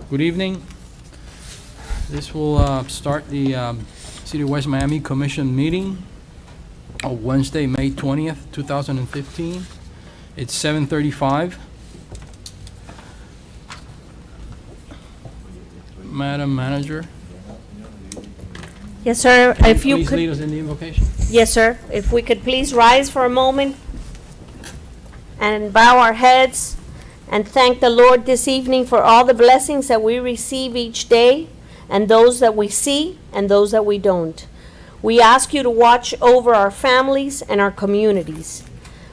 Good evening. This will start the City of West Miami Commission meeting on Wednesday, May 20th, 2015. It's 7:35. Madam Manager, Yes, sir. If you please could, lead us in the invocation. yes, sir. If we could please rise for a moment and bow our heads and thank the Lord this evening for all the blessings that we receive each day, and those that we see and those that we don't. We ask you to watch over our families and our communities.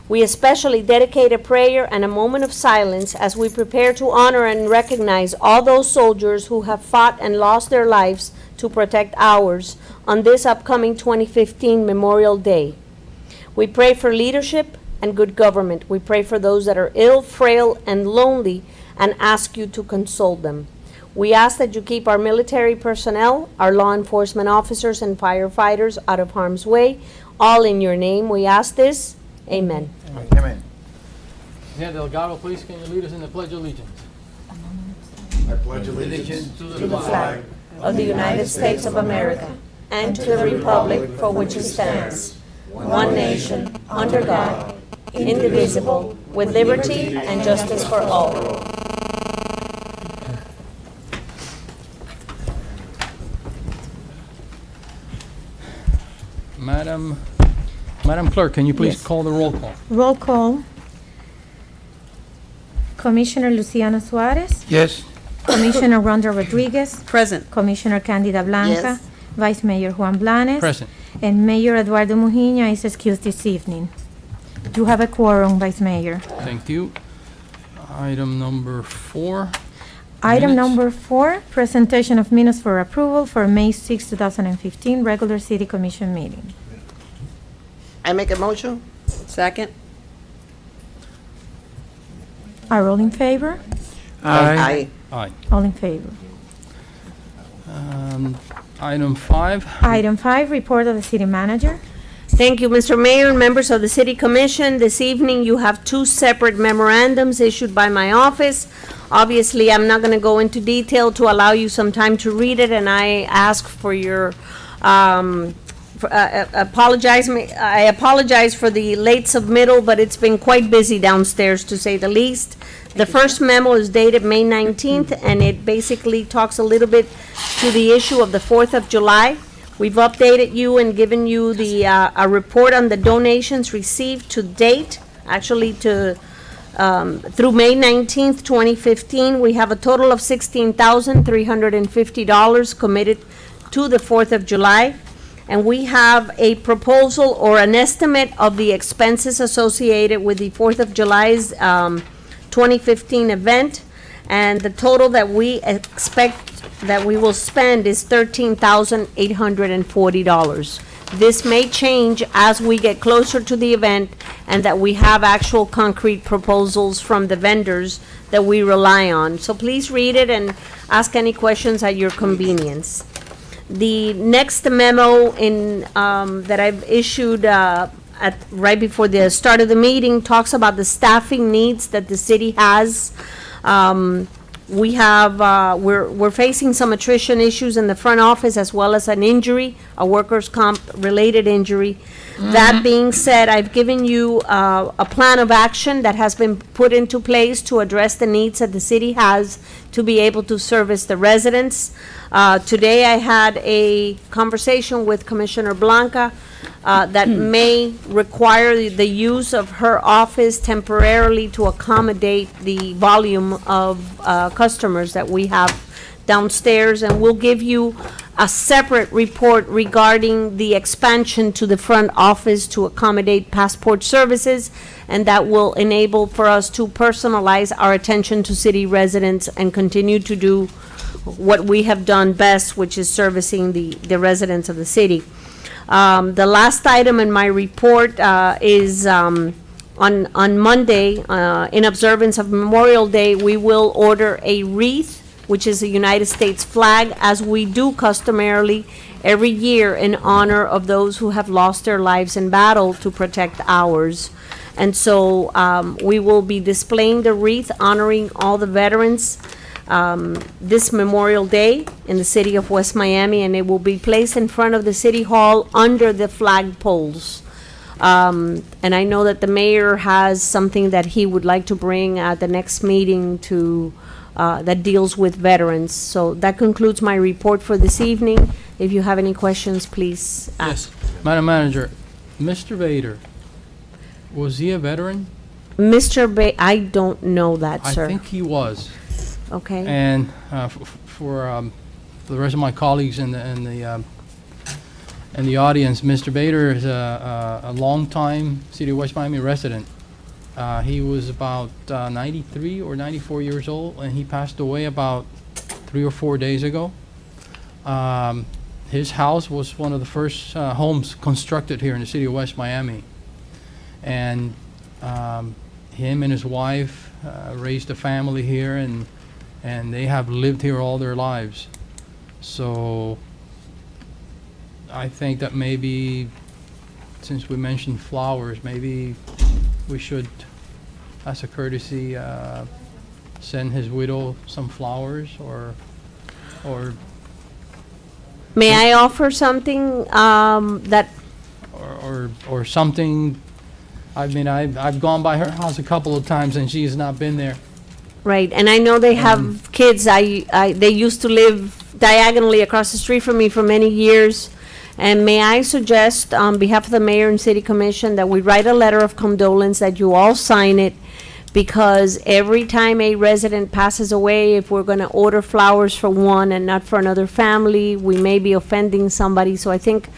We especially dedicate a prayer and a moment of silence as we prepare to honor and recognize all those soldiers who have fought and lost their lives to protect ours on this upcoming 2015 Memorial Day. We pray for leadership and good government. We pray for those that are ill, frail, and lonely, and ask you to console them. We ask that you keep our military personnel, our law enforcement officers, and firefighters out of harm's way. All in your name, we ask this. Amen. Amen. Señor Delgado, please, can you lead us in the Pledge of Allegiance? I pledge allegiance To the flag of the United States of America and to the republic for which it stands, one nation, under God, indivisible, with liberty and justice for all. Madam Clerk, can you please Yes. call the roll call? Roll call. Commissioner Luciano Suarez. Yes. Commissioner Rhonda Rodriguez. Present. Commissioner Candida Blanca. Yes. Vice Mayor Juan Blanes. Present. And Mayor Eduardo Mujina is excused this evening. You have a quorum, Vice Mayor. Thank you. Item number 4. Item Minutes. number 4, presentation of minutes for approval for May 6, 2015, regular City Commission meeting. I make a motion. Second. Are all in favor? Aye. Aye. All in favor. Item 5. Item 5, report of the city manager. Thank you, Mr. Mayor and members of the City Commission. This evening, you have two separate memorandums issued by my office. Obviously, I'm not going to go into detail to allow you some time to read it, and I ask for your I apologize for the late submittal, but it's been quite busy downstairs, to say the least. The first memo is dated May 19th, and it basically talks a little bit to the issue of the 4th of July. We've updated you and given you the a report on the donations received to date, actually to through May 19th, 2015. We have a total of $16,350 committed to the 4th of July. And we have a proposal or an estimate of the expenses associated with the 4th of July's 2015 event. And the total that we expect that we will spend is $13,840. This may change as we get closer to the event and that we have actual concrete proposals from the vendors that we rely on. So please read it and ask any questions at your convenience. The next memo that I've issued right before the start of the meeting talks about the staffing needs that the city has. We're facing some attrition issues in the front office as well as an injury, a workers' comp related injury. That being said, I've given you a plan of action that has been put into place to address the needs that the city has to be able to service the residents. Today I had a conversation with Commissioner Blanca that may require the use of her office temporarily to accommodate the volume of customers that we have downstairs, and we'll give you a separate report regarding the expansion to the front office to accommodate passport services, and that will enable for us to personalize our attention to city residents and continue to do what we have done best, which is servicing the residents of the city. The last item in my report is on Monday, in observance of Memorial Day, we will order a wreath, which is a United States flag, as we do customarily every year in honor of those who have lost their lives in battle to protect ours. And so we will be displaying the wreath honoring all the veterans this Memorial Day in the city of West Miami, and it will be placed in front of the city hall under the flag poles. And I know that the mayor has something that he would like to bring at the next meeting to, that deals with veterans. So that concludes my report for this evening. If you have any questions, please ask. Yes, Madam Manager, Mr. Vader, was he a veteran? Mr. I don't know that, I sir. think he was. Okay, And for the rest of my colleagues in the audience, Mr. Bader is a longtime City of West Miami resident. He was about 93 or 94 years old, and he passed away about 3 or 4 days ago. His house was one of the first homes constructed here in the City of West Miami. And him and his wife raised a family here, and they have lived here all their lives. So I think that maybe, since we mentioned flowers, maybe we should, as a courtesy, send his widow some flowers, or may I offer something that, or something. I mean, I've gone by her house a couple of times, and she's not been there. right, and I know they have kids, they used to live diagonally across the street from me for many years. And may I suggest, on behalf of the mayor and city commission, that we write a letter of condolence, that you all sign it, because every time a resident passes away, if we're gonna order flowers for one and not for another family, we may be offending somebody. So I think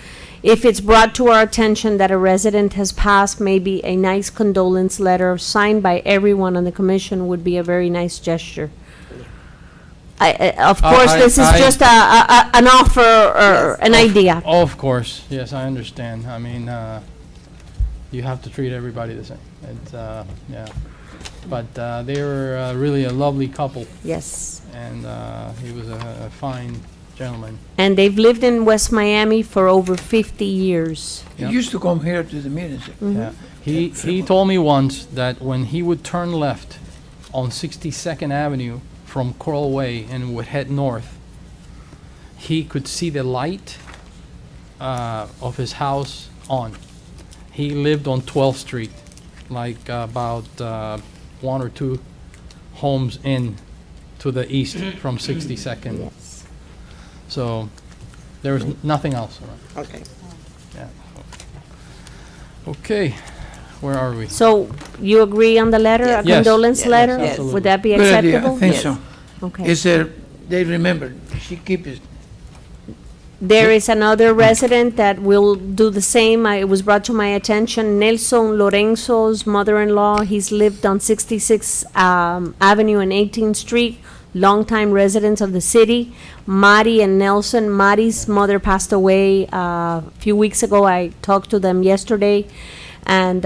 if it's brought to our attention that a resident has passed, maybe a nice condolence letter signed by everyone on the commission would be a very nice gesture. Of course, this is just an offer or an idea. Of course, yes, I understand. I mean, you have to treat everybody the same. It's, yeah. But they were really a lovely couple, Yes. and he was a fine gentleman. And they've lived in West Miami for over 50 years. He Yep. used to come here to the meetings. Yeah. He told me once that when he would turn left on 62nd Avenue from Coral Way and would head north, he could see the light of his house on. He lived on 12th Street, like about 1 or 2 homes in to the east from 62nd. Yes. So there was nothing else around. Okay. Yeah. Okay, where are we? So you agree on the letter, a Yes. condolence Yes, letter? yes, Would that be Good idea, acceptable? I think Yes. so. Okay. It's there, they remember, she keep it. There is another resident that will do the same. It was brought to my attention, Nelson Lorenzo's mother-in-law. He's lived on 66 Avenue and 18th Street, longtime residents of the city. Mari and Nelson, Mari's mother passed away a few weeks ago. I talked to them yesterday. And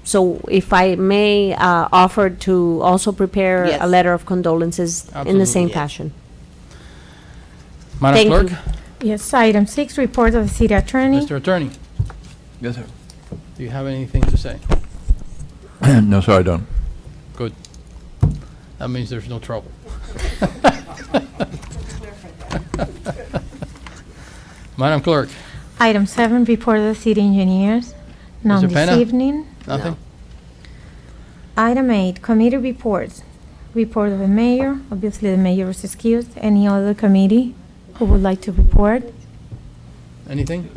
so if I may offer to also prepare Yes. a letter of condolences in the same Absolutely. fashion. Madam Thank Clerk, you. Yes, item 6, report of the city attorney. Mr. Attorney, Yes, sir. do you have anything to say? No, sir, I don't. Good. That means there's no trouble. Madam Clerk, Item 7, report of the city engineers. None Mr. this Penna? evening. nothing? Item 8, committee reports. Report of the mayor, obviously the mayor is excused. Any other committee who would like to report? Anything?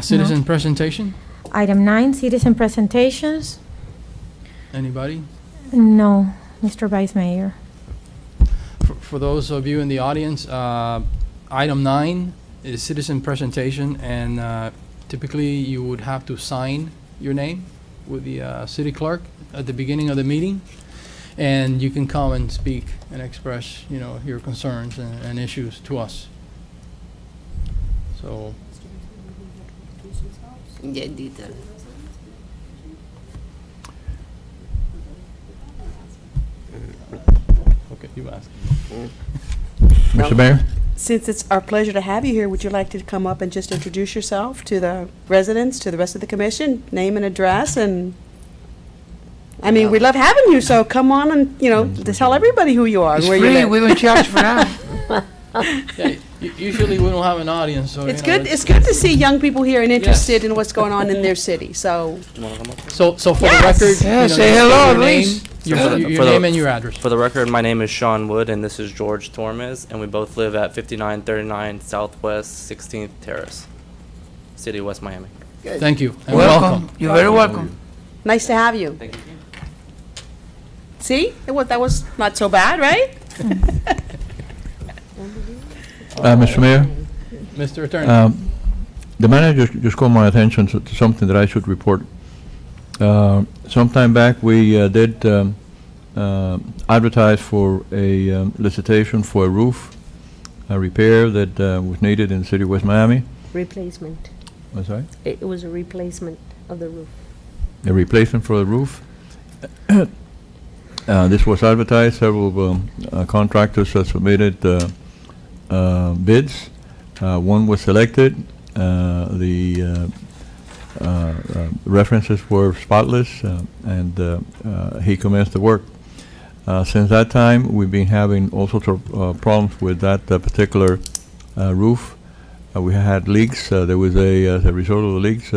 Citizen presentation? Item 9, citizen presentations. Anybody? No, Mr. Vice Mayor. For those of you in the audience, item 9 is citizen presentation, and typically you would have to sign your name with the city clerk at the beginning of the meeting, and you can come and speak and express, you know, your concerns and issues to us. So, Yeah, detail. okay, you ask. Mr. Mayor? Since it's our pleasure to have you here, would you like to come up and just introduce yourself to the residents, to the rest of the commission, name and address, and I mean, we love having you, so come on and, to tell everybody who you are and It's where you free, live. we don't charge for that. Yeah, usually we don't have an audience, so. It's you know, good, it's good to see young people here and interested in what's going on in their city, so. So for the Yes. record. Yeah, you know, say just hello, your name, please. Your For the- your for the- name and your address. For the record, my name is Sean Wood, and this is George Tormes, and we both live at 5939 Southwest 16th Terrace, City of West Miami. Thank you, and Welcome, you're very welcome. Nice to have you. Thank you. See? That was not so bad, right? Mr. Mayor, Mr. Attorney. the manager just called my attention to something that I should report. Sometime back, we did advertise for a licitation for a roof repair that was needed in the city of West Miami. Replacement. I'm sorry? It was a replacement of the roof. A replacement for the roof. This was advertised, several contractors submitted bids. One was selected. The references were spotless, and he commenced the work. Since that time, we've been having all sorts of problems with that particular roof. We had leaks. There was as a result of the leaks,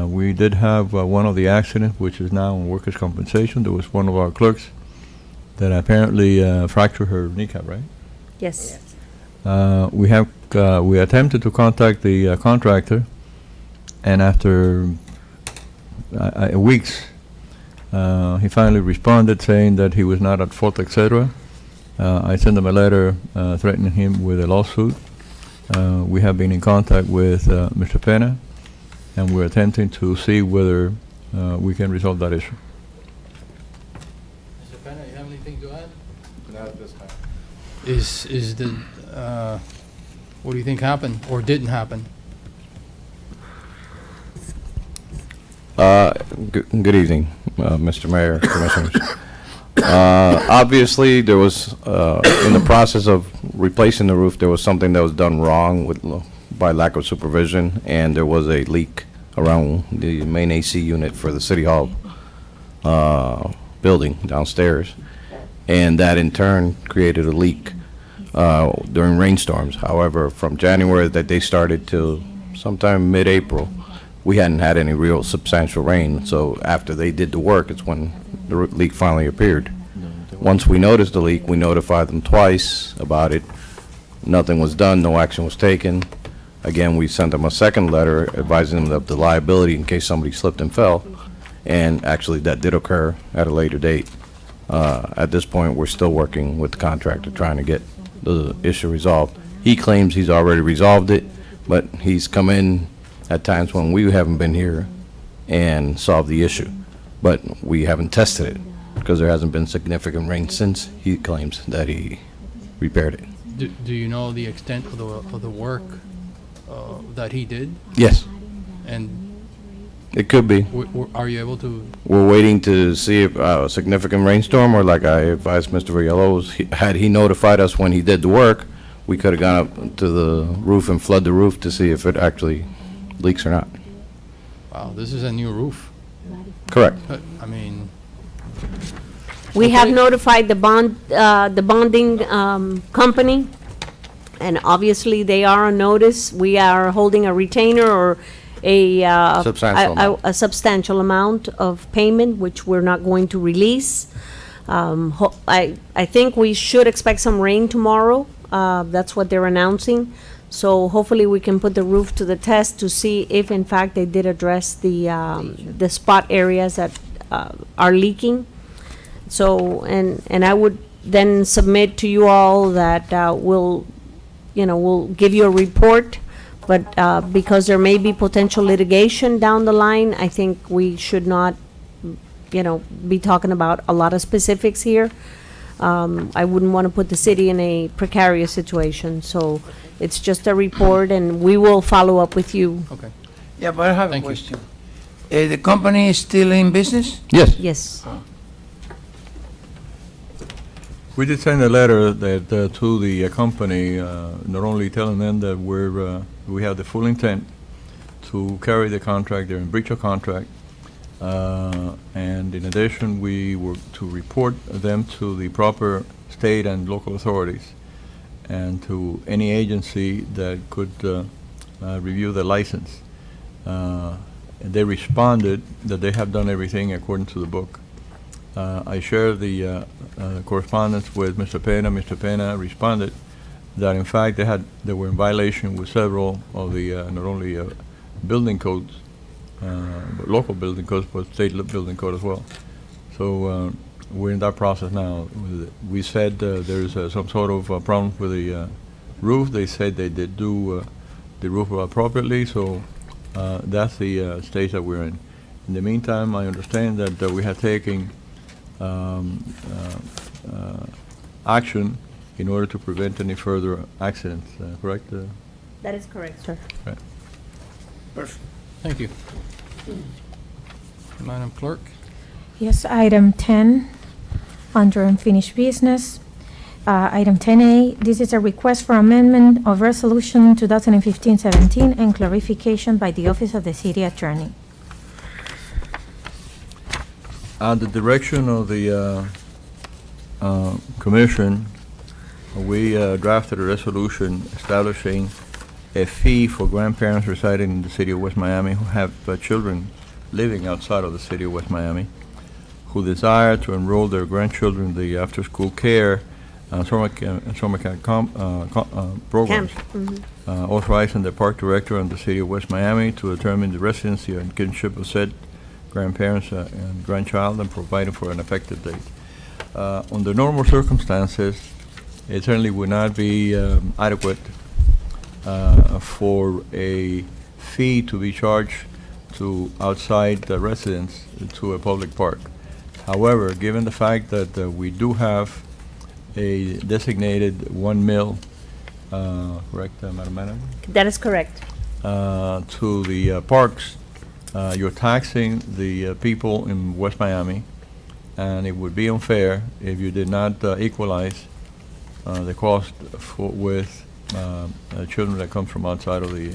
we did have one of the accidents, which is now on workers' compensation. There was one of our clerks that apparently fractured her kneecap, right? Yes. We attempted to contact the contractor, and after weeks, he finally responded saying that he was not at fault, etc. I sent him a letter threatening him with a lawsuit. We have been in contact with Mr. Pena, and we're attempting to see whether we can resolve that issue. Mr. Penna, you have anything to add? Not at this time. Is the, what do you think happened or didn't happen? Good evening, Mr. Mayor, Commissioners. Obviously, there was, in the process of replacing the roof, there was something that was done wrong by lack of supervision, and there was a leak around the main AC unit for the City Hall building downstairs, and that in turn created a leak during rainstorms. However, from January that they started to sometime mid-April, we hadn't had any real substantial rain, so after they did the work, it's when the leak finally appeared. Once we noticed the leak, we notified them twice about it. Nothing was done, no action was taken. Again, we sent them a second letter advising them of the liability in case somebody slipped and fell, and actually that did occur at a later date. At this point, we're still working with the contractor trying to get the issue resolved. He claims he's already resolved it, but he's come in at times when we haven't been here and solved the issue. But we haven't tested it because there hasn't been significant rain since he claims that he repaired it. Do you know the extent of the work that he did? Yes, And it could be. are you able to? We're waiting to see if a significant rainstorm, or like I advised Mr. Villalobos, had he notified us when he did the work, we could have gone up to the roof and flood the roof to see if it actually leaks or not. Wow, this is a new roof. Correct. I mean, We have Okay. notified the bonding company, and obviously they are on notice. We are holding a retainer or Substantial amount. a substantial amount of payment, which we're not going to release. I think we should expect some rain tomorrow. That's what they're announcing. So hopefully we can put the roof to the test to see if in fact they did address the spot areas that are leaking. So, and I would then submit to you all that we'll give you a report, but because there may be potential litigation down the line, I think we should not, be talking about a lot of specifics here. I wouldn't want to put the city in a precarious situation, so it's just a report, and we will follow up with you. okay. Yeah, but I have a Thank you. question. The company is still in business? Yes. Yes. We did send a letter that to the company, not only telling them that we have the full intent to carry the contract, they're in breach of contract. And in addition, we were to report them to the proper state and local authorities and to any agency that could review the license. And they responded that they have done everything according to the book. I shared the correspondence with Mr. Pena. Mr. Pena responded that in fact they were in violation with several of the not only building codes, but local building codes, but state building code as well. So we're in that process now. We said there's some sort of problem with the roof. They said they did do the roof appropriately, so that's the stage that we're in. In the meantime, I understand that we have taken action in order to prevent any further accidents, correct? That is correct, sir. Right. Thank you. Madam Clerk? Yes, item 10, under unfinished business. Item 10A, this is a request for amendment of Resolution 2015-17 and clarification by the Office of the City Attorney. At the direction of the Commission, we drafted a resolution establishing a fee for grandparents residing in the city of West Miami who have children living outside of the city of West Miami who desire to enroll their grandchildren in the after-school care summer camp programs. Authorizing the park director and the city of West Miami to determine the residency and kinship of said grandparents and grandchild and providing for an effective date. Under normal circumstances, it certainly would not be adequate for a fee to be charged to outside the residents to a public park. However, given the fact that we do have a designated 1 mil, correct, Madam Manager? That is correct. To the parks, you're taxing the people in West Miami, and it would be unfair if you did not equalize the cost with children that come from outside of the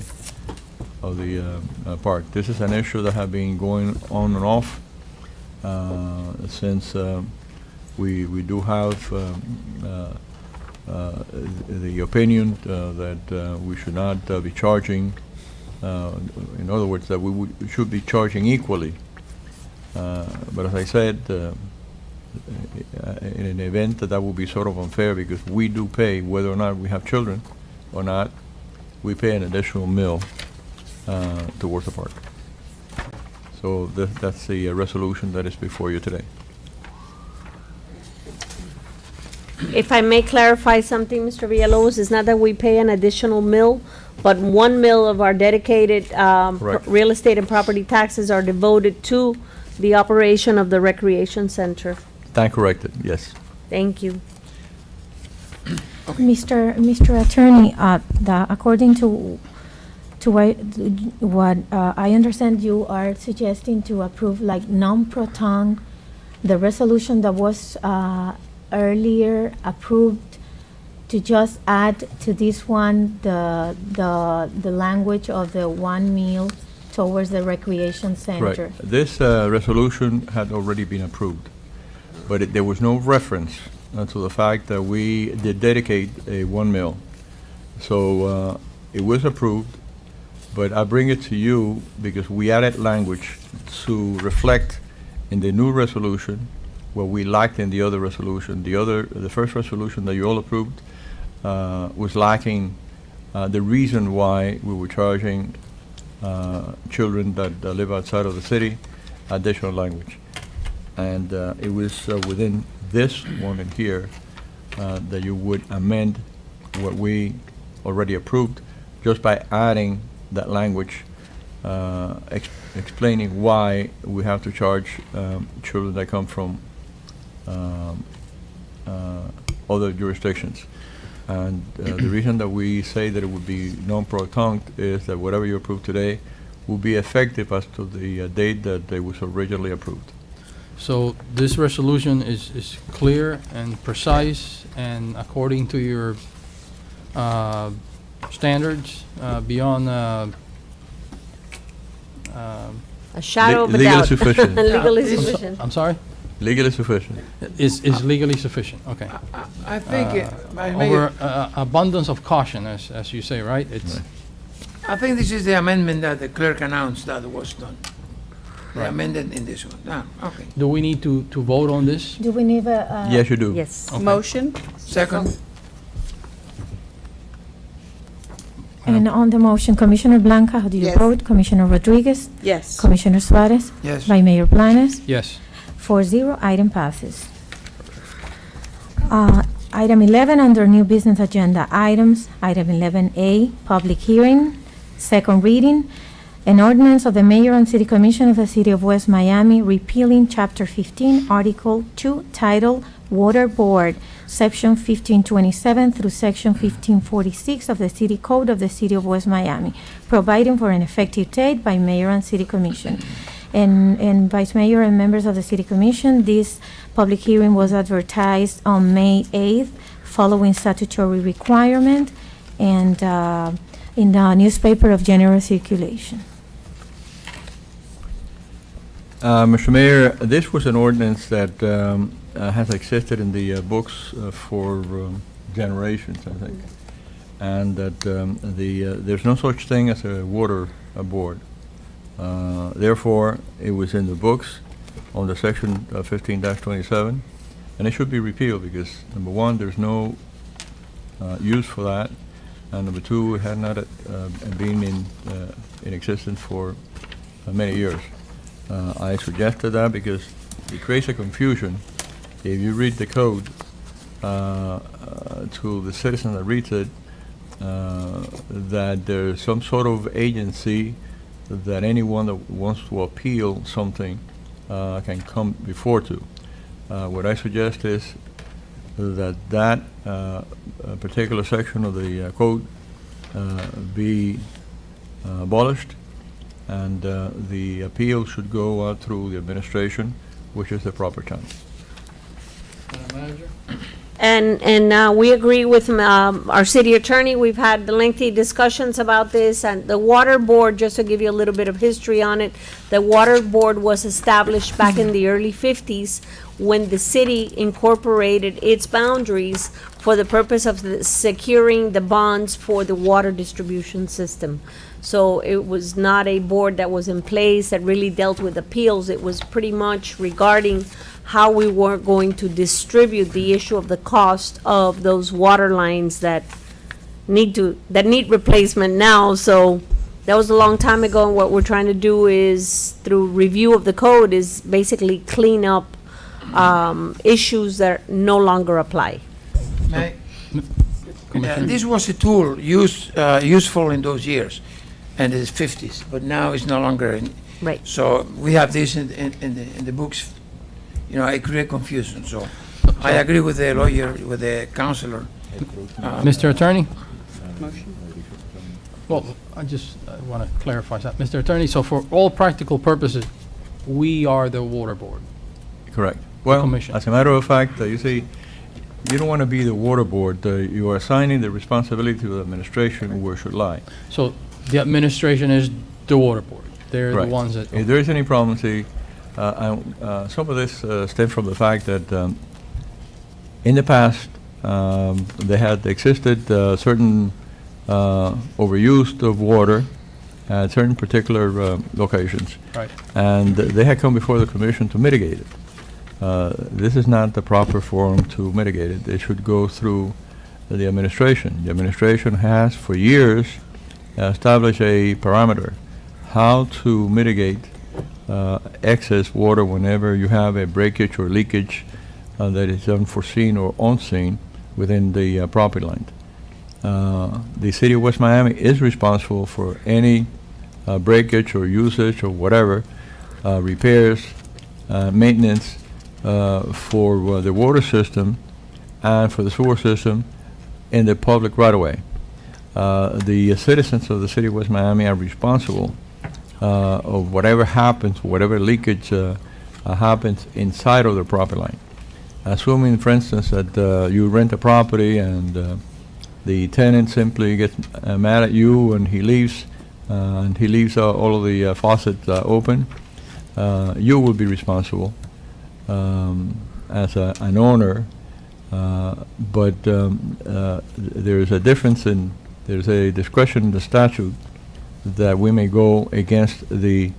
park. This is an issue that has been going on and off since we do have the opinion that we should not be charging. In other words, that we should be charging equally. But as I said, in an event that would be sort of unfair because we do pay, whether or not we have children or not, we pay an additional mil towards the park. So that's the resolution that is before you today. If I may clarify something, Mr. Villalobos, it's not that we pay an additional mill, but 1 mil of our dedicated Correct. real estate and property taxes are devoted to the operation of the recreation center. Stand corrected, yes. Thank you. Mr. Attorney, according to what I understand, you are suggesting to approve like non-proton, the resolution that was earlier approved, to just add to this one the language of the 1 mil towards the recreation center. Right. This resolution had already been approved, but there was no reference to the fact that we did dedicate a 1 mil. So it was approved, but I bring it to you because we added language to reflect in the new resolution what we lacked in the other resolution. The first resolution that you all approved was lacking the reason why we were charging children that live outside of the city additional language. And it was within this one in here that you would amend what we already approved just by adding that language explaining why we have to charge children that come from other jurisdictions. And the reason that we say that it would be non-proton is that whatever you approve today will be effective as to the date that it was originally approved. So this resolution is clear and precise and according to your standards, beyond A shadow of a Legally doubt. sufficient. Legally Yeah. sufficient. I'm sorry? Legally sufficient. Is legally sufficient, okay. I think, Vice Over Mayor, abundance of caution, as you say, right? It's, Right. I think this is the amendment that the clerk announced that was done. They Right. amended in this one. Okay. do we need to vote on this? Do we need a? Yes, you do. Yes. Okay. Motion? Second, And on the motion, Commissioner Blanca, how do you Yes. vote? Commissioner Rodriguez? Yes. Commissioner Suarez? yes. By Mayor Blanes? Yes. 4-0, item passes. Item 11, under new business agenda items, item 11A, public hearing, second reading, an ordinance of the mayor and city commission of the city of West Miami repealing chapter 15, article 2, title Water Board, section 1527 through section 1546 of the city code of the city of West Miami, providing for an effective date by mayor and city commission. And Vice Mayor and members of the City Commission, this public hearing was advertised on May 8th, following statutory requirement, and in the newspaper of general circulation. Mr. Mayor, this was an ordinance that has existed in the books for generations, I think. And that there's no such thing as a water board. Therefore, it was in the books on the section 15-27, and it should be repealed because, number one, there's no use for that, and number two, it had not been in existence for many years. I suggested that because it creates a confusion. If you read the code to the citizen that reads it, that there's some sort of agency that anyone that wants to appeal something can come before to. What I suggest is that particular section of the code be abolished, and the appeal should go through the administration, which is the proper channel. And we agree with our city attorney. We've had lengthy discussions about this, and the water board, just to give you a little bit of history on it, the water board was established back in the early 50s when the city incorporated its boundaries for the purpose of securing the bonds for the water distribution system. So it was not a board that was in place that really dealt with appeals. It was pretty much regarding how we were going to distribute the issue of the cost of those water lines that need replacement now. So that was a long time ago, and what we're trying to do is, through review of the code, is basically clean up issues that no longer apply. May- Commissioner? This was a tool useful in those years, and the 50s, but now it's no longer. Right. So we have this in the books. You know, it creates confusion. So I agree with the lawyer, with the counselor. Mr. Attorney? Motion? Well, I just want to clarify that. Mr. Attorney, so for all practical purposes, we are the water board. Correct. Well, commission. as a matter of fact, you see, you don't want to be the water board. You are assigning the responsibility to the administration where it should lie. So the administration is the water board. They're the Right. ones that. If there is any problem, see, some of this stems from the fact that in the past, they had existed certain overuse of water at certain particular locations. Right. And they had come before the commission to mitigate it. This is not the proper forum to mitigate it. It should go through the administration. The administration has, for years, established a parameter how to mitigate excess water whenever you have a breakage or leakage that is unforeseen or unseen within the property line. The city of West Miami is responsible for any breakage or usage or whatever, repairs, maintenance for the water system and for the sewer system in the public right-of-way. The citizens of the city of West Miami are responsible of whatever happens, whatever leakage happens inside of the property line. Assuming, for instance, that you rent a property and the tenant simply gets mad at you and he leaves and he leaves all of the faucets open, you will be responsible as an owner. But there is a difference there's a discretion in the statute that we may go against the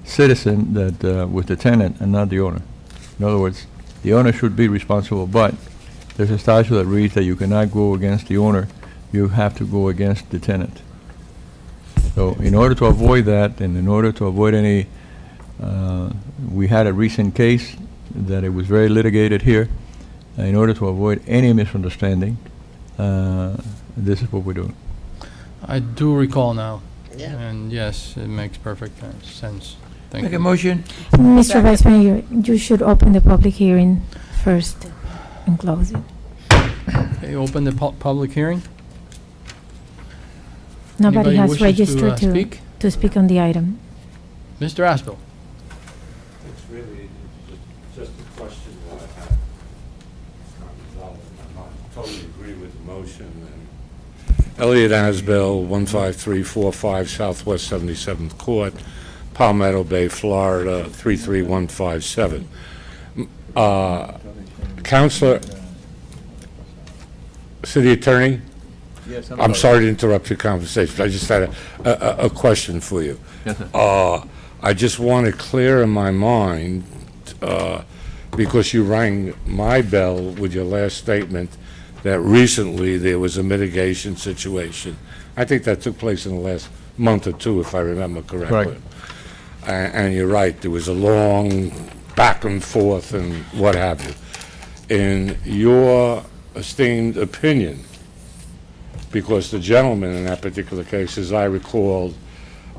citizen that with the tenant and not the owner. In other words, the owner should be responsible, but there's a statute that reads that you cannot go against the owner, you have to go against the tenant. So in order to avoid that, and in order to avoid any, we had a recent case that it was very litigated here. In order to avoid any misunderstanding, this is what we're doing. I do recall now. Yeah. And yes, it makes perfect sense. Thank Make you. a motion. Mr. Vice Mayor, you should open the public hearing first and close it. Okay, open the public hearing. Nobody Anybody has wishes registered speak? to speak on the item. Mr. Aspel. It's really just a question that I have. It's not resolved in my mind. Totally agree with the motion. And Elliot Asbell, 15345 Southwest 77th Court, Palmetto Bay, Florida, 33157. Counselor, City Attorney? Yes, I'm sorry to interrupt your conversation, but I just had a question for you. Yes, sir. I just want to clear in my mind, because you rang my bell with your last statement, that recently there was a mitigation situation. I think that took place in the last month or two, if I remember correctly. And you're right, there was a long back and forth and what have you. In your esteemed opinion, because the gentleman in that particular case, as I recalled,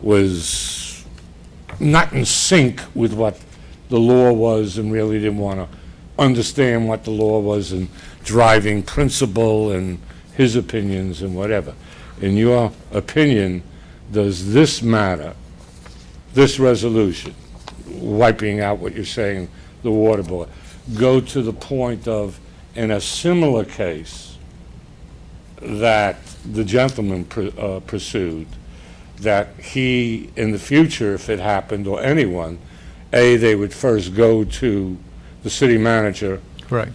was not in sync with what the law was and really didn't want to understand what the law was and driving principle and his opinions and whatever. In your opinion, does this matter, this resolution, wiping out what you're saying, the water board, go to the point of, in a similar case, that the gentleman pursued, that he, in the future, if it happened, or anyone, they would first go to the city manager? Correct.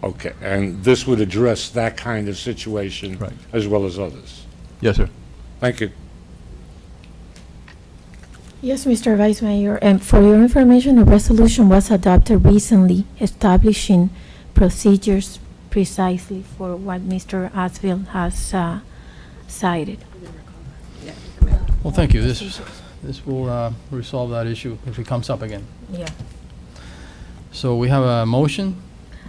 Okay, and this would address that kind of situation Right. as well as others? Yes, sir. Thank you. Yes, Mr. Vice Mayor, and for your information, a resolution was adopted recently establishing procedures precisely for what Mr. Asbel has cited. Well, thank you. This will resolve that issue if it comes up again. Yeah. So we have a motion.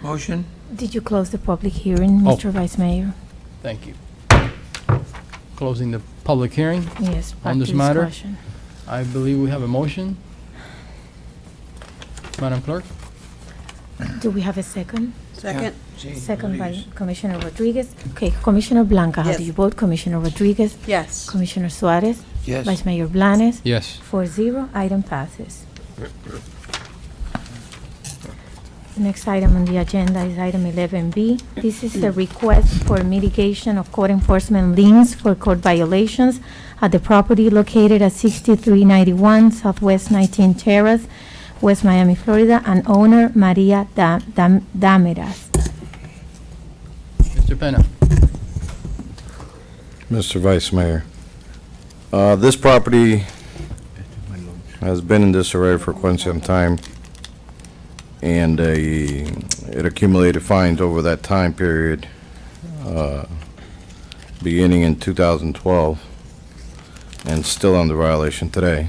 Motion. Did you close the public hearing, Oh. Mr. Vice Mayor? Thank you. Closing the public hearing. Yes. On back this to matter? discussion. I believe we have a motion. Madam Clerk? Do we have a second? Second? Second by Commissioner Rodriguez. Okay, Commissioner Blanca, how do Yes. you vote? Commissioner Rodriguez? Yes. Commissioner Suarez? Yes. Vice Mayor Blanes? Yes. 4-0, item passes. The next item on the agenda is item 11B. This is the request for mitigation of code enforcement liens for code violations at the property located at 6391 Southwest 19th Terrace, West Miami, Florida, and owner Maria Dameras. Mr. Penna? Mr. Vice Mayor, this property has been in disarray for quite some time, and it accumulated fines over that time period, beginning in 2012, and still under violation today.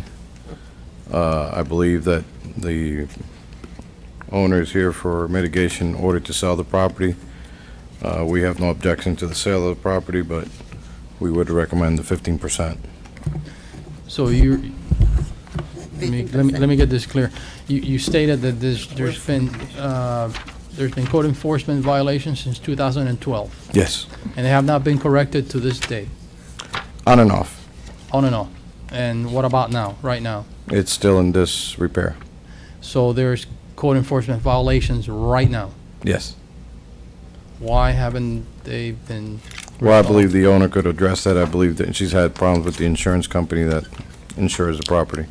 I believe that the owner is here for mitigation in order to sell the property. We have no objection to the sale of the property, but we would recommend the 15%. So you, let me get this clear. You stated that there's been code enforcement violations since 2012, Yes, and they have not been corrected to this day, on and off. on and on. And what about now, right now? It's still in disrepair. So there's code enforcement violations right now. Yes. Why haven't they been Well, I believe the owner could address that. I believe that she's had problems with the insurance company that insures the property.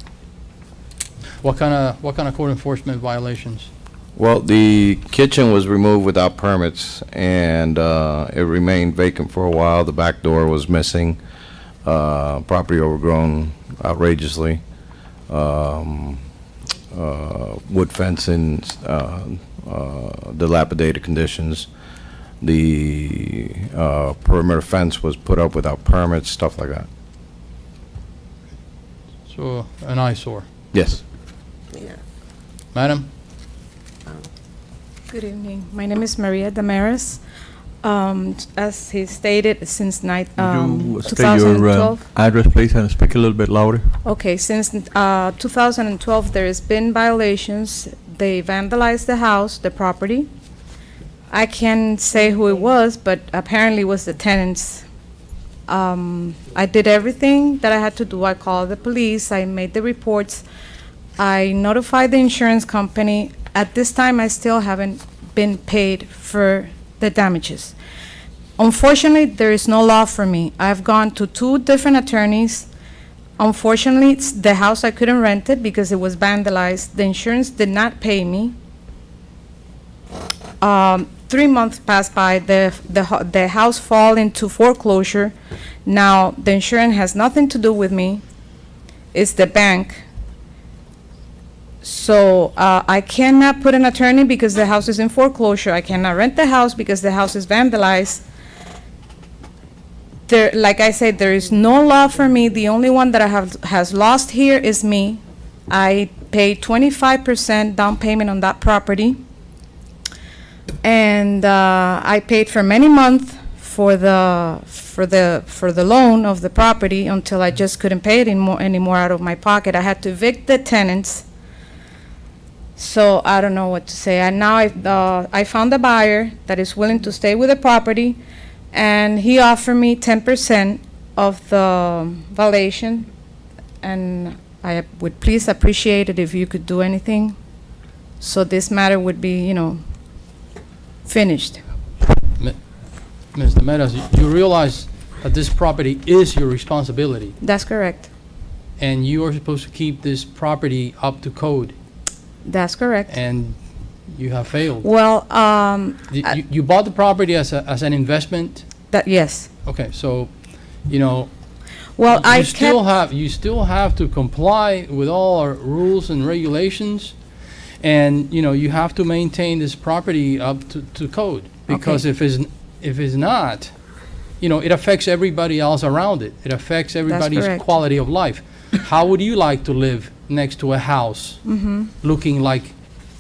What kind of code enforcement violations? Well, the kitchen was removed without permits, and it remained vacant for a while. The back door was missing, property overgrown outrageously, wood fencing, dilapidated conditions. The perimeter fence was put up without permits, stuff like that. So, an eyesore. Yes. Yeah. Madam? Good evening. My name is Maria Damaris. As he stated, since Would you state your 2012. address, please, and speak a little bit louder? Okay, since 2012, there has been violations. They vandalized the house, the property. I can't say who it was, but apparently it was the tenants. I did everything that I had to do. I called the police, I made the reports, I notified the insurance company. At this time, I still haven't been paid for the damages. Unfortunately, there is no law for me. I've gone to 2 different attorneys. Unfortunately, it's the house, I couldn't rent it because it was vandalized. The insurance did not pay me. 3 months passed by, the house fall into foreclosure. Now, the insurance has nothing to do with me. It's the bank. So I cannot put an attorney because the house is in foreclosure. I cannot rent the house because the house is vandalized. There, like I said, there is no law for me. The only one that has lost here is me. I paid 25% down payment on that property. And I paid for many months for the loan of the property until I just couldn't pay it anymore out of my pocket. I had to evict the tenants. So I don't know what to say. And now I found a buyer that is willing to stay with the property, and he offered me 10% of the valuation. And I would please appreciate it if you could do anything, so this matter would be, finished. Mr. Meadows, you realize that this property is your responsibility, That's correct. and you are supposed to keep this property up to code, That's correct. and you have failed. Well, You bought the property as an investment? yes. Okay, so, Well, I you still have to comply with all our rules and regulations, and, you have to maintain this property up to code. Because if it's not, it affects everybody else around it. It affects everybody's correct. quality of life. How would you like to live next to a house looking like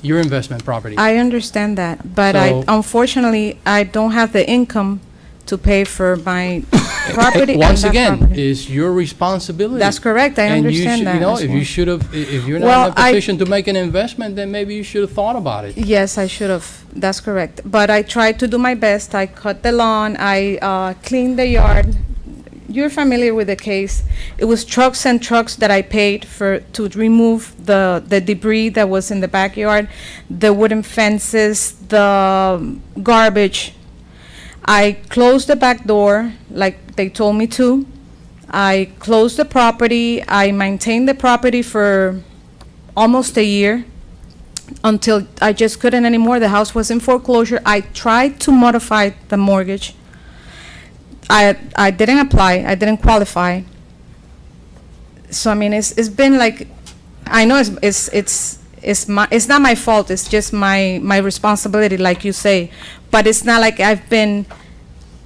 your investment property? I understand that, but So- unfortunately, I don't have the income to pay for my property. and Once that again, property. it's your responsibility. That's correct. I And you understand should- that as if well. you should have, if you're Well, not in a position to make an investment, then maybe you should have thought about it. Yes, I should have. That's correct. But I tried to do my best. I cut the lawn. I cleaned the yard. You're familiar with the case. It was trucks and trucks that I paid to remove the debris that was in the backyard, the wooden fences, the garbage. I closed the back door like they told me to. I closed the property. I maintained the property for almost a year until I just couldn't anymore. The house was in foreclosure. I tried to modify the mortgage. I didn't apply. I didn't qualify. So I mean, it's been like, I know it's not my fault. It's just my responsibility, like you say. But it's not like I've been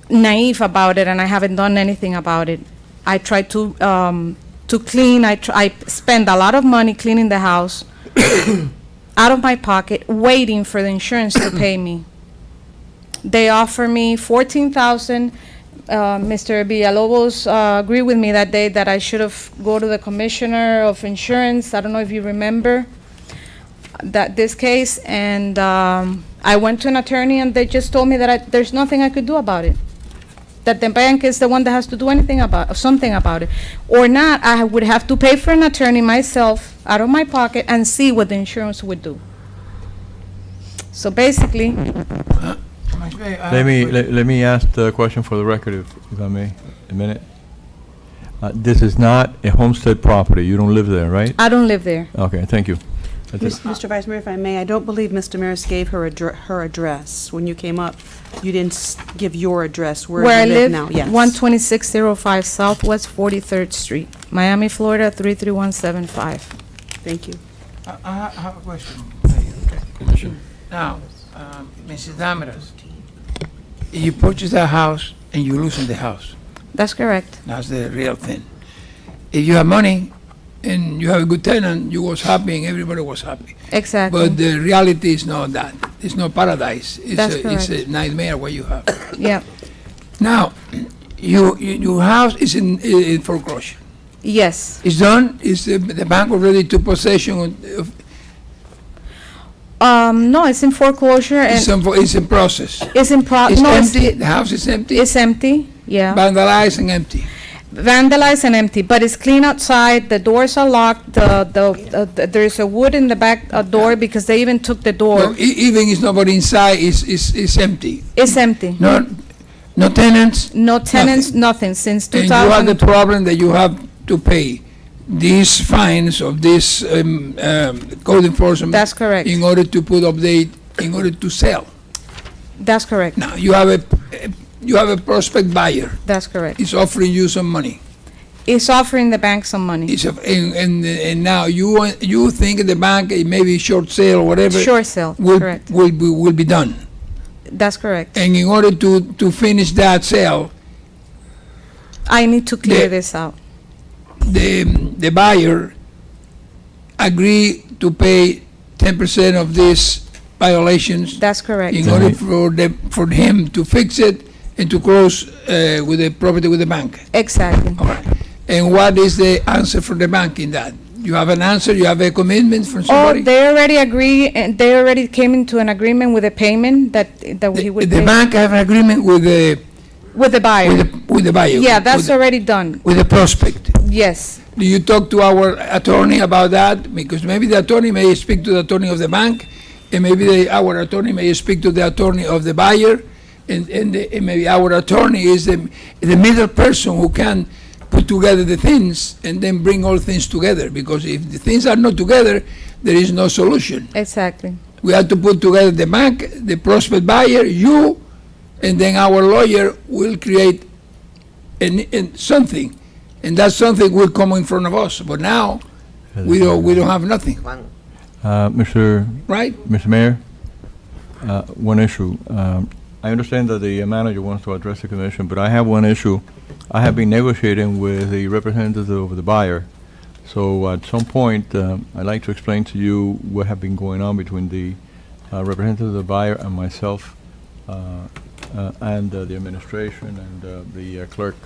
naive about it and I haven't done anything about it. I tried to clean. I spent a lot of money cleaning the house out of my pocket, waiting for the insurance to pay me. They offer me $14,000. Mr. Villalobos agreed with me that day that I should have go to the commissioner of insurance. I don't know if you remember this case, and I went to an attorney, and they just told me that there's nothing I could do about it. That the bank is the one that has to do something about it, or not. I would have to pay for an attorney myself out of my pocket and see what the insurance would do. So basically, Let me ask the question for the record, if I may, a minute. This is not a homestead property. You don't live there, right? I don't live there. Okay, thank you. That's it. Mr. Vice Mayor, if I may, I don't believe Mr. Maris gave her her address. When you came up, you didn't give your address, where Where I you live, live now. Yes. 12605 Southwest 43rd Street, Miami, Florida, 33175. Thank you. I have a question. Commissioner. Now, Mrs. Damaris, you purchase that house and you lose in the house. That's correct. That's the real thing. If you have money and you have a good tenant, you was happy and everybody was happy. Exactly. But the reality is not that. It's not paradise. That's It's a correct. nightmare what you have. Yeah. Now, your house is in foreclosure. Yes. It's done. Is the bank already took possession of? No, it's in foreclosure It's and in process. it's in It's no, empty. The house is empty. It's empty. Yeah. Vandalized and empty. Vandalized and empty, but it's clean outside. The doors are locked. There's a wood in the back door because they even took the door. No, even if nobody inside, is empty. It's empty. No tenants. No tenants, nothing since And you have the 2000. problem that you have to pay these fines of this code enforcement. That's correct. In order to put update, in order to sell. That's correct. Now, you have a prospect buyer. That's correct. He's offering you some money. It's offering the bank some money. And now you think the bank, it may be short sale or whatever. Short sale, will- correct. Will be done. That's correct. And in order to finish that sale, I need to clear The- this out. the buyer agree to pay 10% of these violations That's correct. in order for him to fix it and to close with the property with the bank. Exactly. All right. And what is the answer from the bank in that? You have an answer, you have a commitment from Oh, somebody? they already agree, and they already came into an agreement with the payment that he would The pay bank have an agreement with the with the buyer. with the buyer? Yeah, that's with the- already done. With the prospect? Yes. Do you talk to our attorney about that? Because maybe the attorney may speak to the attorney of the bank, and maybe our attorney may speak to the attorney of the buyer, and maybe our attorney is the middle person who can put together the things and then bring all things together. Because if the things are not together, there is no solution. Exactly. We have to put together the bank, the prospect buyer, you, and then our lawyer will create something. And that something will come in front of us. But now, we don't have nothing, right? Mr. Mayor, one issue. I understand that the manager wants to address the commission, but I have one issue. I have been negotiating with the representative of the buyer. So at some point, I'd like to explain to you what have been going on between the representative of the buyer and myself, and the administration and the clerk.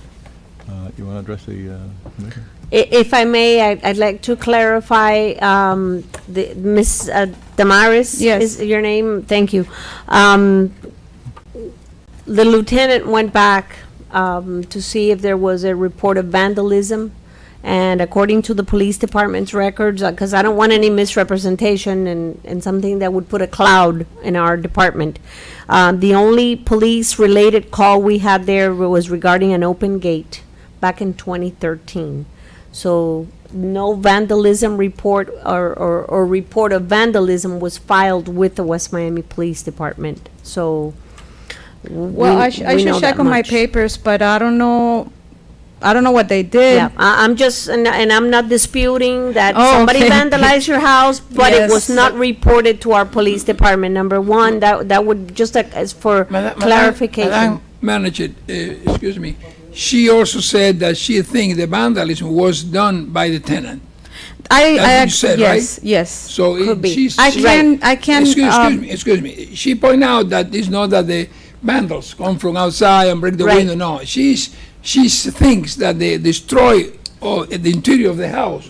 You want to address the commission? If I may, I'd like to clarify, Ms. Damaris? Yes. Is your name? Thank you. The lieutenant went back to see if there was a report of vandalism, and according to the police department's records, because I don't want any misrepresentation and something that would put a cloud in our department. The only police-related call we had there was regarding an open gate back in 2013. So no vandalism report or report of vandalism was filed with the West Miami Police Department. So Well, I we should know check that on my much. papers, but I don't know what they did. Yeah, I'm just, and I'm not disputing that Oh, somebody okay. vandalized your house, but it was Yes. not reported to our police department. Number one, that would, just as for clarification. Madam Manager, excuse me, she also said that she thinks the vandalism was done by the tenant. That's what you said, yes, yes. So Could be. she's. I can, Excuse me. She pointed out that it's not that the vandals come from outside and break the Right. window. No, she thinks that the destroy of the interior of the house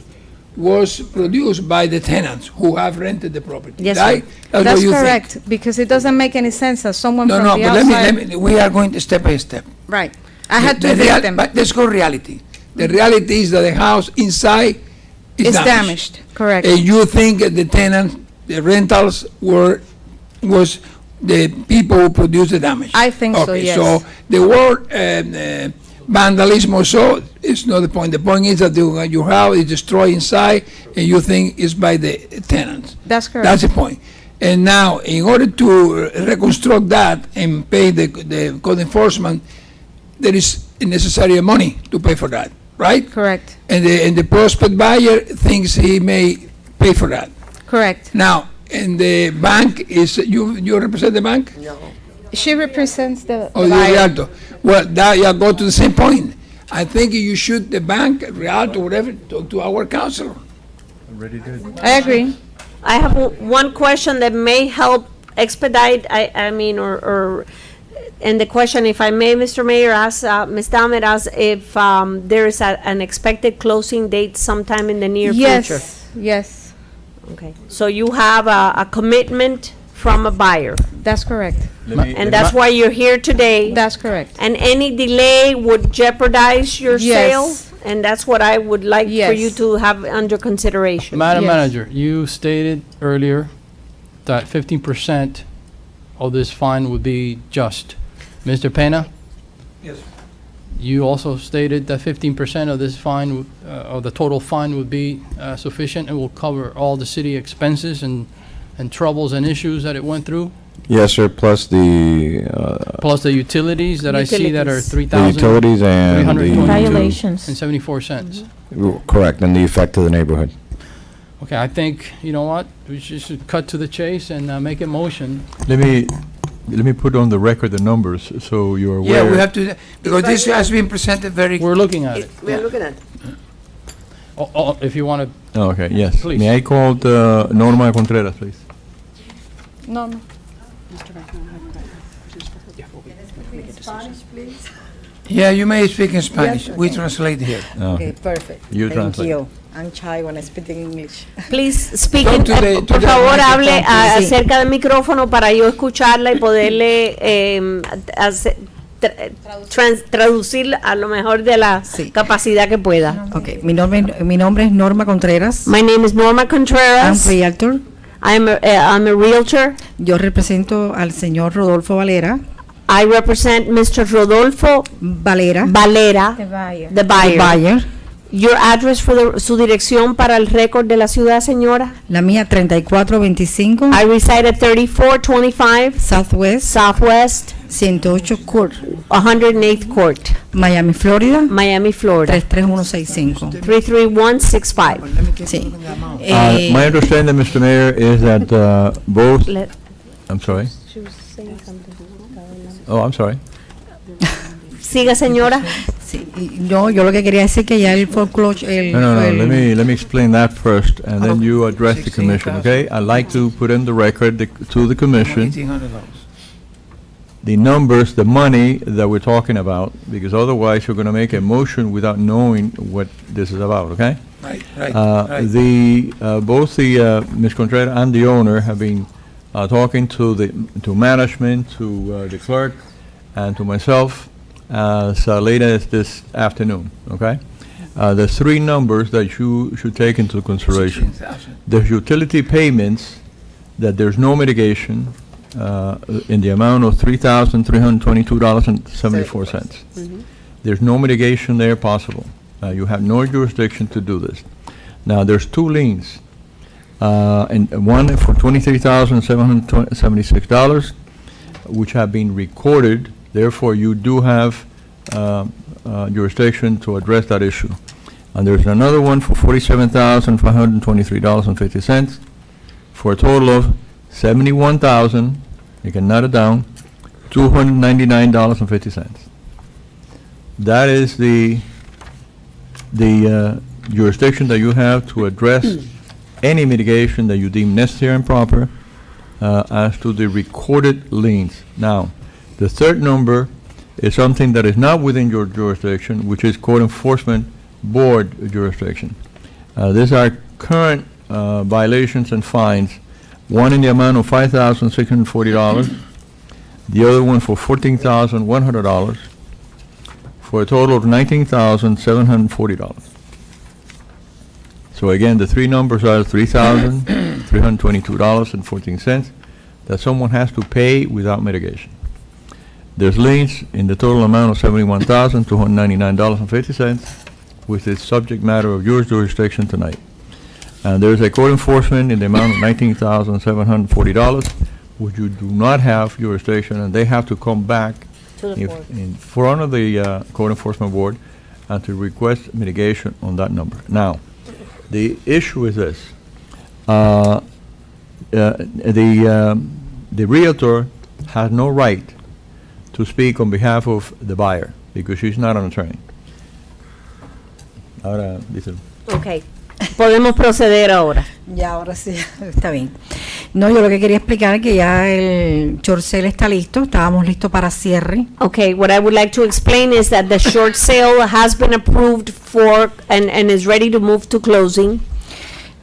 was produced by the tenants who have rented the property. Yes, sir. right? That's That's what you correct, because it doesn't make any sense that someone Think. from No, the but outside. let me. We are going to step by step. Right. I had The two real- victims. But let's go reality. The reality is that the house inside is It's damaged. damaged, correct. And you think that the tenants, the rentals was the people who produce the damage? I think so, Okay, yes. so the word vandalism or so is not the point. The point is that your house is destroyed inside, and you think it's by the tenants. That's correct. That's the point. And now, in order to reconstruct that and pay the code enforcement, there is necessary money to pay for that, right? Correct. And the prospect buyer thinks he may pay for that. Correct. Now, and the bank is, you represent the bank? No. She represents the Or the buyer. Rialto? Well, that, you go to the same point. I think you should, the bank, Rialto, whatever, talk to our counselor. I agree. I have one question that may help expedite, and the question, if I may, Mr. Mayor, ask, Ms. Damer, ask if there is an expected closing date sometime in the near future. Yes, Okay, so you have a commitment from a buyer, that's correct. and that's why you're here today. That's correct. And any delay would jeopardize your sale? Yes. And that's what I would like for you Yes. to have under consideration. Madam Yes. Manager, you stated earlier that 15% of this fine would be just. Mr. Pena? Yes. You also stated that 15% of this fine, of the total fine would be sufficient and will cover all the city expenses and troubles and issues that it went through, Yes, sir, plus the plus the utilities that I see that are Utilities. the utilities and 322. the... Violations. and 74 cents. Correct, and the effect to the neighborhood. Okay, I think, you know what, we should cut to the chase and make a motion. Let me put on the record the numbers, so you're aware. Yeah, we have to, because this has been presented very, We're looking at it. We're looking at, If you want to, Oh, okay, yes. Please. May I call Norma Contreras, please? No, no. yeah, you may speak in Spanish. We translate here. Oh, Okay, perfect. You Thank translate. you. I'm shy when I speak in English. Please, speak Talk in, to the- to por the favor, microphone, hable please. Sí. acerca del micrófono para yo escucharla y poderle traducir a lo mejor de la Sí. capacidad que pueda. Okay, mi nombre es Norma Contreras. My name is Norma I'm Contreras. realtor. I'm a realtor. Yo represento al señor Rodolfo Valera. I represent Mr. Rodolfo Valera, Valera, The buyer. the buyer. Your address su dirección para el récord de la ciudad, señora. la mía 3425 I reside at 3425 Southwest Southwest 108 Court, 108th Court, Miami, Florida Miami, Florida, 33165. 33165. Sí. My understanding, Mr. Mayor, is that both, Let- I'm sorry. she was saying something. Oh, I'm sorry. Siga, señora. Sí, y yo lo que quería decir que ya el foreclosure, No, let me explain that first, and then you address the commission, okay? I'd like to put in the record to the commission $1,800. the numbers, the money that we're talking about, because otherwise you're gonna make a motion without knowing what this is about, okay? Right, right. Both Ms. Contreras and the owner have been talking to management, to the clerk, and to myself as late as this afternoon, okay? The three numbers that you should take into consideration. 16,000. There's utility payments that there's no mitigation in the amount of $3,322.74. There's no mitigation there possible. You have no jurisdiction to do this. Now, there's two liens, and one for $23,776, which have been recorded. Therefore, you do have jurisdiction to address that issue. And there's another one for $47,523.50 for a total of $71,000, you can note it down, $299.50. That is the jurisdiction that you have to address any mitigation that you deem necessary and proper as to the recorded liens. Now, the third number is something that is not within your jurisdiction, which is Court Enforcement Board jurisdiction. These are current violations and fines, one in the amount of $5,640, the other one for $14,100, for a total of $19,740. So again, the three numbers are $3,322.14, that someone has to pay without mitigation. There's liens in the total amount of $71,299.50, which is subject matter of your jurisdiction tonight. And there's a court enforcement in the amount of $19,740, which you do not have jurisdiction, and they have to come back To the board. in front of the Code Enforcement Board and to request mitigation on that number. Now, the issue is this. The realtor has no right to speak on behalf of the buyer because she's not an attorney. Ahora, dice. Ok, podemos proceder ahora. Ya, ahora sí, está bien. No, yo lo que quería explicar es que ya el short sale está listo, estábamos listos para cierre. Okay, what I would like to explain is that the short sale has been approved for and is ready to move to closing.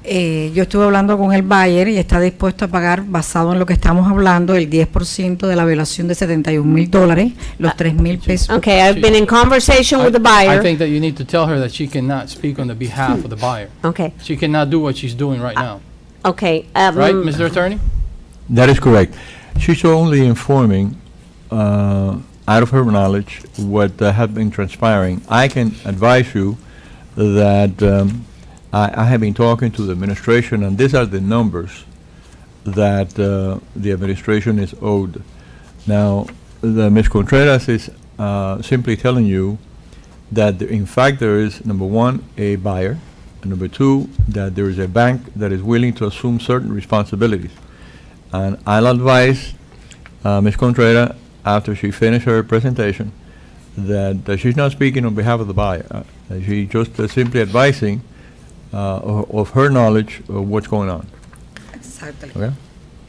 Yo estuve hablando con el buyer y está dispuesto a pagar, basado en lo que estamos hablando, el 10% de la violación de $71,000, los $3,000. Okay, I've been in conversation with the I buyer. think that you need to tell her that she cannot speak on the behalf of the buyer. Okay, She cannot do what she's doing right now. okay. Right, Mr. Attorney? That is correct. She's only informing, out of her knowledge, what has been transpiring. I can advise you that I have been talking to the administration, and these are the numbers that the administration is owed. Now, Ms. Contreras is simply telling you that in fact there is, number one, a buyer, and number two, that there is a bank that is willing to assume certain responsibilities. And I'll advise Ms. Contreras, after she finishes her presentation, that she's not speaking on behalf of the buyer. She's just simply advising of her knowledge of what's going on. Exactly. Okay?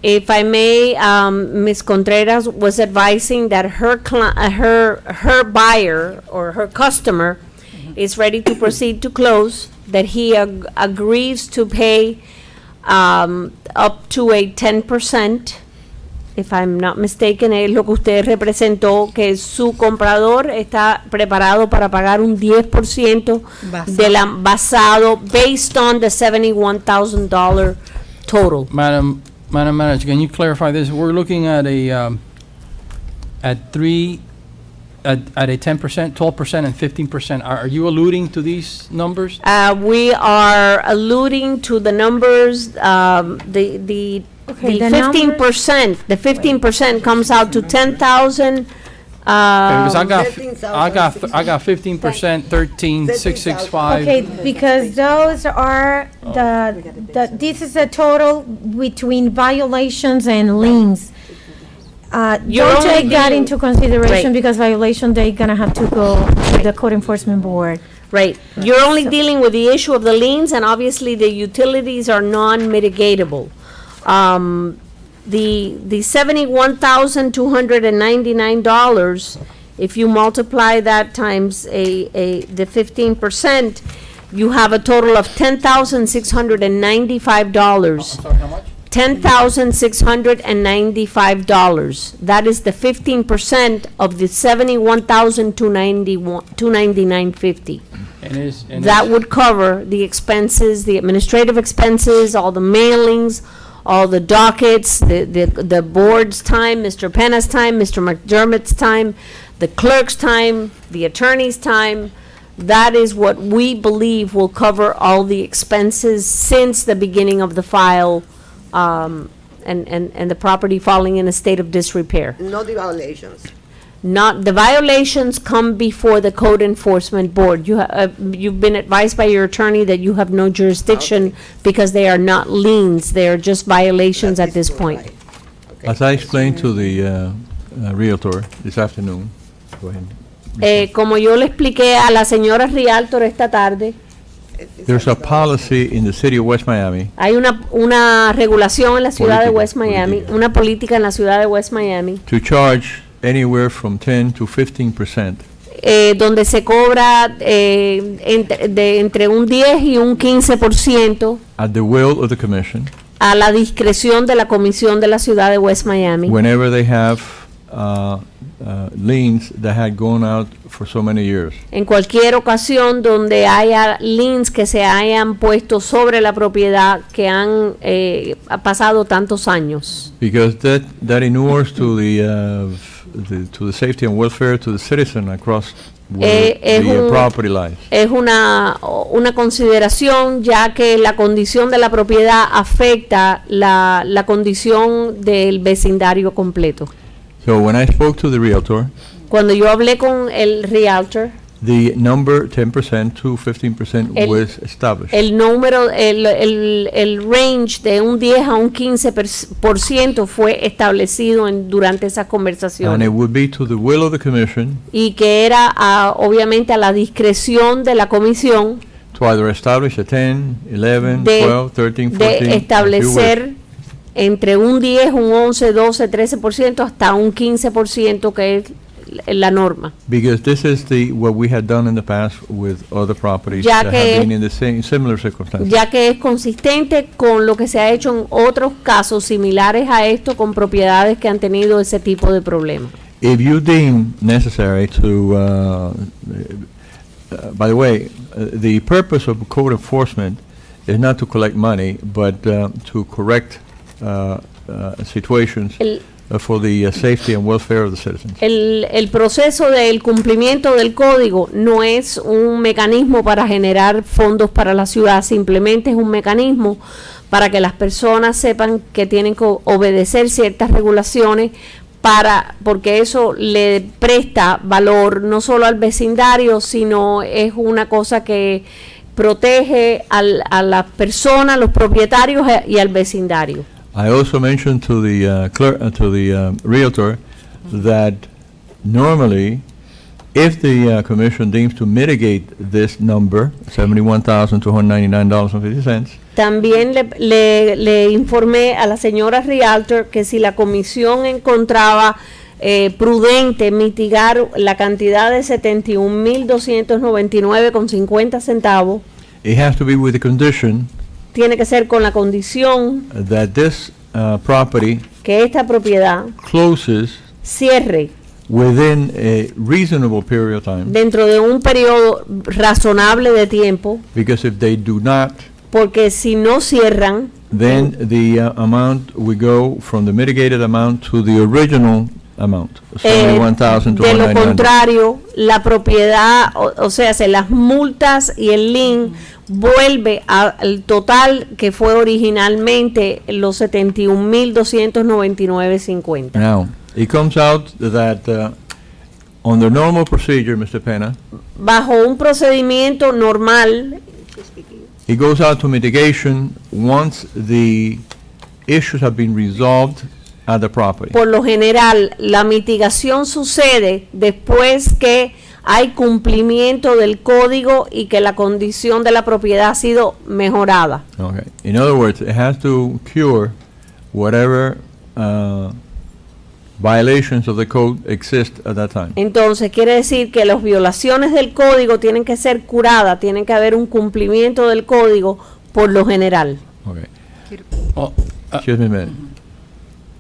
If I may, Ms. Contreras was advising that her buyer or her customer is ready to proceed to close, that he agrees to pay up to a 10%. If I'm not mistaken, es lo que usted representó, que su comprador está preparado para pagar un 10% basado, based on the $71,000 total. Madam Manager, can you clarify this? We're looking at a, at a 10%, 12%, and 15%. Are you alluding to these numbers? We are alluding to the numbers, the Okay, the 15%, the 15% comes out to 10,000. Because I got 15%, 13,665. Okay, because those are this is a total between violations and liens. You're Don't only take that dealing- into consideration Right. because violation, they're gonna have to go to the code enforcement board. Right, you're only dealing with the issue of the liens, and obviously the utilities are non-mitigatable. The $71,299, if you multiply that times the 15%, you have a total of $10,695. Sorry, how much? $10,695. That is the 15% of the $71,299.50. And That would cover the expenses, the administrative expenses, all the mailings, all the dockets, the board's time, Mr. Penna's time, Mr. McDermott's time, the clerk's time, the attorney's time. That is what we believe will cover all the expenses since the beginning of the file, and the property falling in a state of disrepair. No the violations. Not, the violations come before the code enforcement board. You've been advised by your attorney that you have no jurisdiction because they are not liens, they are just violations at this point. As I explained to the realtor this afternoon, go ahead. Como yo le expliqué a la señora Rialtor esta tarde, There's a policy in the city of West Miami hay una regulación en la ciudad de Política, West Miami, política. una política en la ciudad de West Miami, to charge anywhere from 10 to 15% donde se cobra entre un 10 y un 15% at the will of the commission a la discreción de la comisión de la ciudad de West Miami. whenever they have liens that had gone out for so many years. En cualquier ocasión donde haya liens que se hayan puesto sobre la propiedad que han ha pasado tantos años. Because that inures to the safety and welfare to the citizen across where the property lies. Es una consideración, ya que la condición de la propiedad afecta la condición del vecindario completo. So when I spoke to the realtor, Cuando yo hablé con el realtor, the number 10% to 15% was established. el número, el range de un 10 a un 15% fue establecido durante esas And it conversaciones, would be to the will of the commission y que era obviamente a la discreción de la comisión to either establish a 10, 11, De- 12, 13, 14, de if you wish. establecer entre un 10, un 11, 12, 13% hasta un 15%, que es la norma. Because this is what we had done in the past with other properties Ya that que- have been in the same similar circumstances. Ya que es consistente con lo que se ha hecho en otros casos similares a esto con propiedades que han tenido ese tipo de problema. If you deem necessary to, by the way, the purpose of code enforcement is not to collect money, but to correct situations El- for the safety and welfare of the citizens. El proceso del cumplimiento del código no es un mecanismo para generar fondos para la ciudad, simplemente es un mecanismo para que las personas sepan que tienen que obedecer ciertas regulaciones, porque eso le presta valor no solo al vecindario, sino es una cosa que protege a las personas, los propietarios y al vecindario. I also mentioned to the realtor that normally, if the commission deems to mitigate this number, $71,299.50, También le informé a la señora Realtor que si la comisión encontraba prudente mitigar la cantidad de 71.299.50 centavos, it has to be with the condition tiene que ser con la condición that this property que esta propiedad closes cierre within a reasonable period of time, dentro de un periodo razonable de tiempo, because if they do not, porque si no cierran, then the amount will go from the mitigated amount to the original amount, de lo $71,299. contrario, la propiedad, o sea, las multas y el lien vuelve al total que fue originalmente los 71.299.50. Now, it comes out that under normal procedure, Mr. Pena, Bajo un procedimiento normal, it goes out to mitigation once the issues have been resolved at the property. por lo general, la mitigación sucede después que hay cumplimiento del código y que la condición de la propiedad ha sido mejorada. Okay. In other words, it has to cure whatever violations of the code exist at that time. Entonces, quiere decir que las violaciones del código tienen que ser curadas, tienen que haber un cumplimiento del código por lo general. Okay. Well, Excuse me a minute.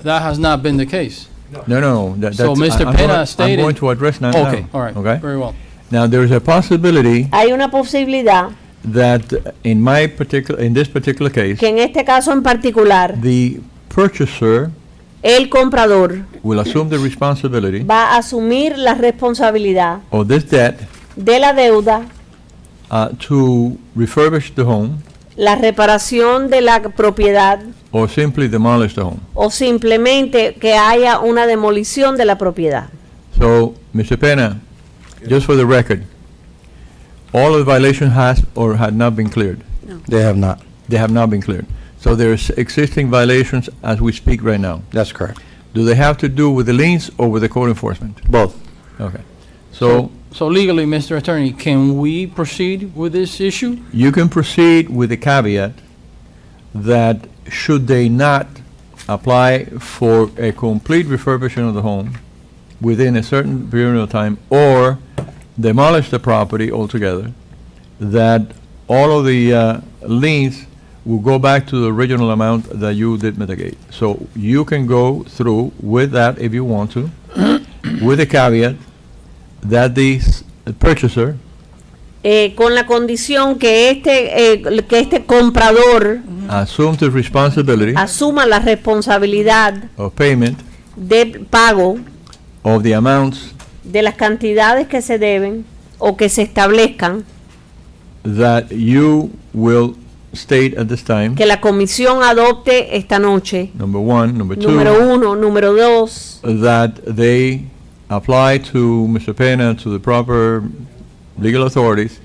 that has not been the case. No. So that's, Mr. I'm Pena gonna- stated- I'm going to address that Okay, now. all right, Okay? very well. Now, there is a possibility Hay una posibilidad that in this particular case, que en este caso en particular, the purchaser el comprador will assume the responsibility va a asumir la responsabilidad of this debt de la deuda, to refurbish the home la reparación de la propiedad or simply demolish the home. o simplemente que haya una demolición de la propiedad. So, Mr. Pena, just for the record, all of the violation has or had not been cleared. They have not. They have not been cleared. So there's existing violations as we speak right now. That's correct. Do they have to do with the liens or with the code enforcement? Both. Okay. So So legally, Mr. Attorney, can we proceed with this issue? you can proceed with the caveat that should they not apply for a complete refurbishment of the home within a certain period of time or demolish the property altogether, that all of the liens will go back to the original amount that you did mitigate. So you can go through with that if you want to, with the caveat that the purchaser con la condición que este comprador assumes the responsibility asuma la responsabilidad of payment de pago of the amounts de las cantidades que se deben o que se establezcan, that you will state at this time, que la comisión adopte esta noche. number one. Number two, Número uno. Número dos, that they apply to Mr. Pena, to the proper legal authorities,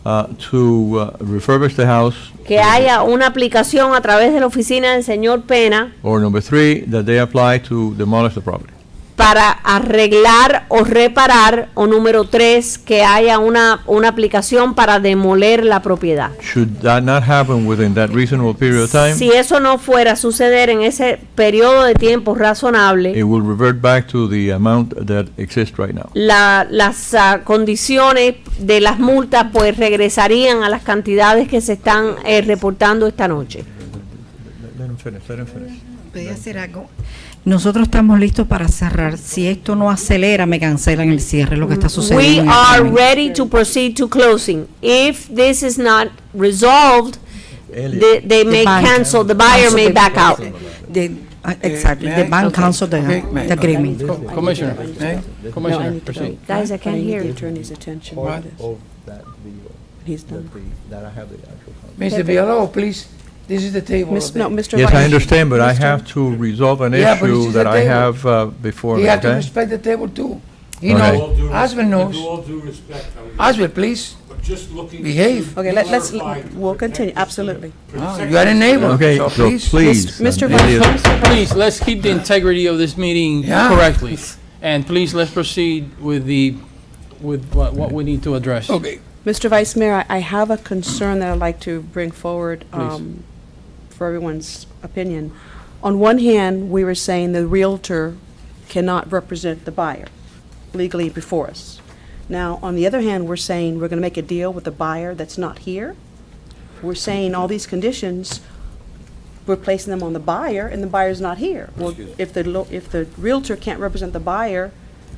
to refurbish the house, que haya una aplicación a través de la oficina del señor Pena or number three, that they apply to demolish the property. para arreglar o reparar, o número tres, que haya una aplicación para demoler la propiedad. Should that not happen within that reasonable period of time, Si eso no fuera a suceder en ese periodo de tiempo razonable, it will revert back to the amount that exists right now. las condiciones de las multas pues regresarían a las cantidades que se están reportando esta noche. Let him finish, let him finish. ¿Puede hacer algo? Nosotros estamos listos para cerrar. Si esto no acelera, me cancelan el cierre, lo que está We sucediendo. en el are trámite. ready to proceed to closing. If this is not resolved, they may bank cancel, the buyer may back out. Exactly, the bank cancel the agreement. Commissioner, No, I Commissioner, need to proceed. vote. Guys, I But can't need hear the you. attorney's attention What? on this. He's done. Mr. Villalobos, please, this is the table. No, Mr. Yes, I Vice- understand, but I Mr. have to resolve an Yeah, but this issue is that the I table. have before You me, have to okay? respect the table too. He Okay. knows, Oswald knows. all due respect, Oswald, please, but just looking. behave. Okay, let's, we'll continue, absolutely. You are a neighbor, Okay, so so please. please. Mr. Idiot. Vice, Please, let's keep the integrity of this meeting Yeah. correctly. And please, let's proceed with what we need to address. Okay. Mr. Vice Mayor, I have a concern that I'd like to bring forward Please. for everyone's opinion. On one hand, we were saying the Realtor cannot represent the buyer legally before us. Now, on the other hand, we're saying we're going to make a deal with the buyer that's not here. We're saying all these conditions, we're placing them on the buyer, and the buyer's not here. Well, if the Realtor can't represent the buyer,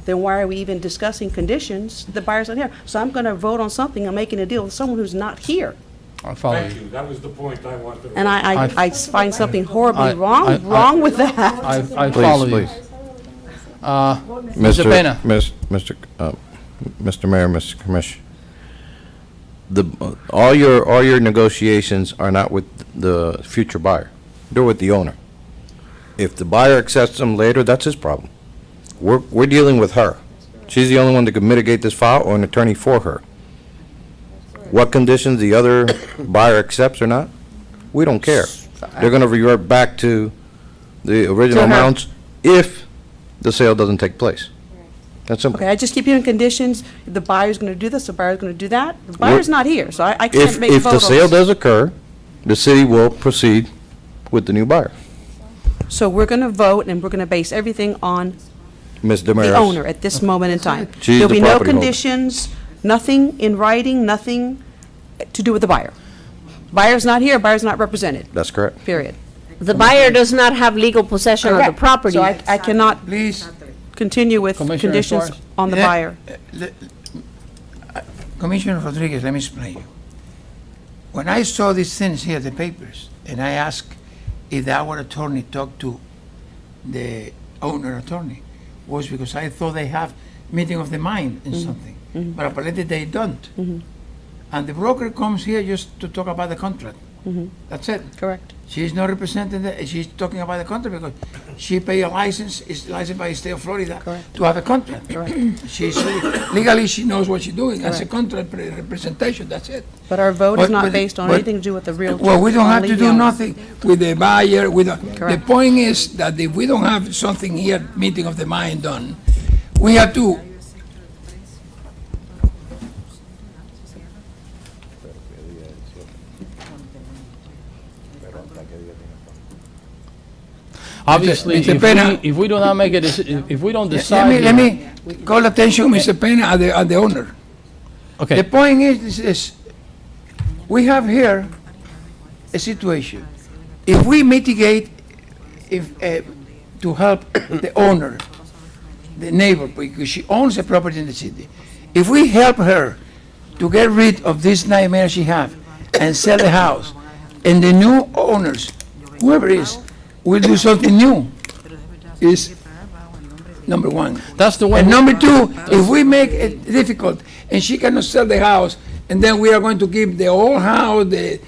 then why are we even discussing conditions? The buyer's not here. So I'm going to vote on something, I'm making a deal with someone who's not here. I follow Thank you. you, that was the point I wanted to. And I find something horribly I- wrong with that. I Please, follow you. please. Mr. Pena. Mr. Mayor, Mr. Commissioner, all your negotiations are not with the future buyer. They're with the owner. If the buyer accepts them later, that's his problem. We're dealing with her. She's the only one that can mitigate this file, or an attorney for her. What conditions the other buyer accepts or not, we don't care. They're gonna revert back to the original To her. amounts if the sale doesn't take place. That's simple. Okay, I just keep hearing conditions, the buyer's going to do this, the buyer's going to do that. The buyer's not here, so I can't If, make a if vote the on sale this. does occur, the city will proceed with the new buyer. So we're going to vote, and we're going to base everything on Ms. the Damaris. owner at this moment in time. She's There'll the be no property holder. conditions, nothing in writing, nothing to do with the buyer. Buyer's not here, buyer's not represented, That's correct. period. The buyer does not have legal possession of the Correct. property. So I cannot Please, continue with Commissioner conditions Suarez. on the Yeah. buyer. Commissioner Rodriguez, let me explain you. When I saw these things here, the papers, and I asked if our attorney talked to the owner attorney, was because I thought they have meeting of the mind in something, but apparently they don't. And the broker comes here just to talk about the contract. That's it. Correct. She's not representing she's talking about the contract because she pay a license, is licensed by the state of Florida Correct. to have a contract. Correct. She's, legally, she knows what she's doing, as a contract representation, that's it. But our vote is But- not but- based on but- anything to do with the real. Well, we don't have to only do the owner. nothing with the buyer, the Correct. point is that if we don't have something here, meeting of the mind done, we have to, Obviously, Mr. Pena. if we do not make a if we don't let decide. me here- call attention, Mr. Pena, at the owner. The Okay, point is, we have here a situation. If we mitigate, to help the owner, the neighbor, because she owns a property in the city. If we help her to get rid of this nightmare she have and sell the house, and the new owners, whoever is, will do something new, is number one. That's the way. And number two, if we make it difficult and she cannot sell the house, and then we are going to keep the old house, the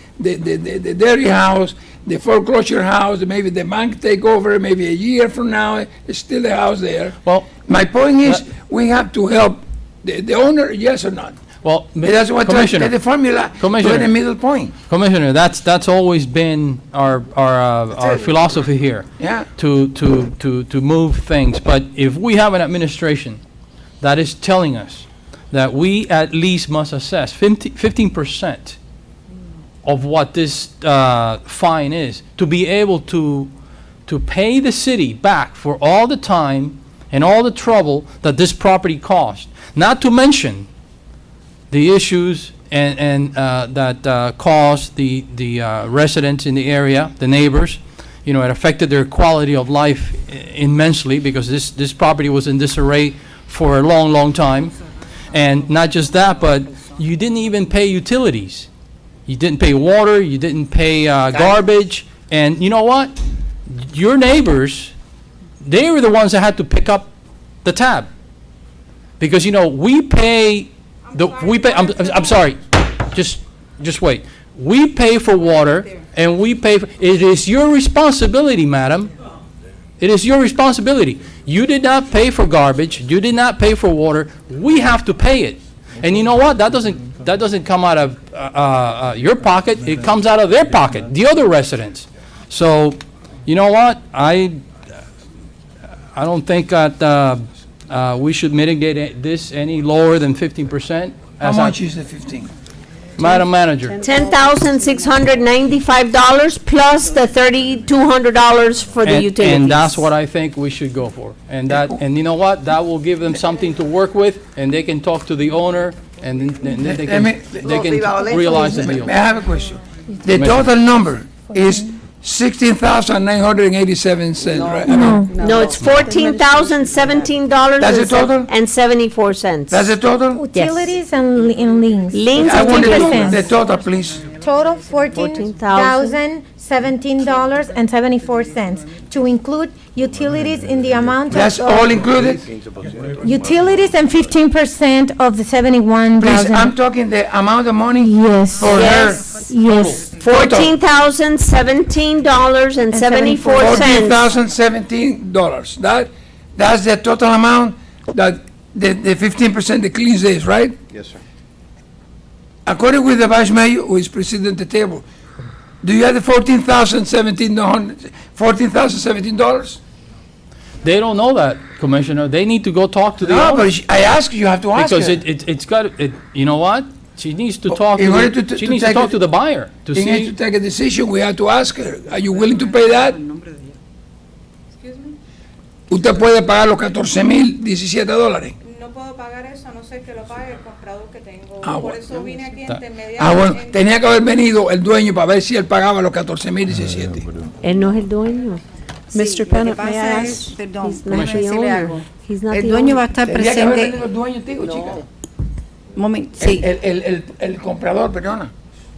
dirty house, the foreclosure house, maybe the bank take over, maybe a year from now, it's still the house there. Well, My point is, we have to help the owner, yes or not. well, That's what Commissioner, the formula, to Commissioner. the middle point. Commissioner, that's always been our it. philosophy here. Yeah. To move things. But if we have an administration that is telling us that we at least must assess 15% of what this fine is, to be able to pay the city back for all the time and all the trouble that this property cost, not to mention the issues and that caused the residents in the area, the neighbors. You know, it affected their quality of life immensely, because this property was in disarray for a long, long time. And not just that, but you didn't even pay utilities. You didn't pay water, you didn't pay garbage. And you know what? Your neighbors, they were the ones that had to pick up the tab. Because, you know, we pay, I'm sorry, just wait. We pay for water, and we pay, it is your responsibility, madam. It is your responsibility. You did not pay for garbage, you did not pay for water, we have to pay it. And you know what? That doesn't come out of your pocket, it comes out of their pocket, the other residents. So, you know what? I don't think that we should mitigate this any lower than 15%. How much is the 15? Madam Manager. $10,695 plus the $3,200 for the utilities. And that's what I think we should go for. And you know what? That will give them something to work with, and they can talk to the owner, and then they can realize the deal. May I have a question? The total number is $16,987, right? No, it's $14,017 That's the total? and 74 cents. That's the total? Utilities and liens. Liens I are want 15%. the total, please. Total $14,017.74 to include utilities in the amount That's of all included? utilities and 15% of the Please, I'm 71,000. talking the amount of money Yes, for her. Yes, yes. $14,017.74. $14,017. That's the total amount that the 15% that cleans this, right? Yes, sir. According with the Vice Mayor, who is president of the table, do you have the $14,017? They don't know that, Commissioner. They need to go talk to the No, owner. but I ask you have to ask Because her. it's got, you know what? She needs to talk in order to she needs to take talk it- to the buyer to In order to see. take a decision, we have to ask her, are you willing to pay that? Usted puede pagar los $14,017. No puedo pagar eso, a no ser que lo pague el comprador que tengo. Ah, Por bueno. eso vine aquí Ta- Bueno, tenía que haber venido el dueño para ver si él pagaba los $14,017. Él no es el dueño. Mr. Penna, may I ask? Perdón, He's not déjame the decirle owner. algo. He's not El the dueño va a owner. estar Tendría que haber presente. venido el dueño, digo, chica. Sí, El comprador, perdona.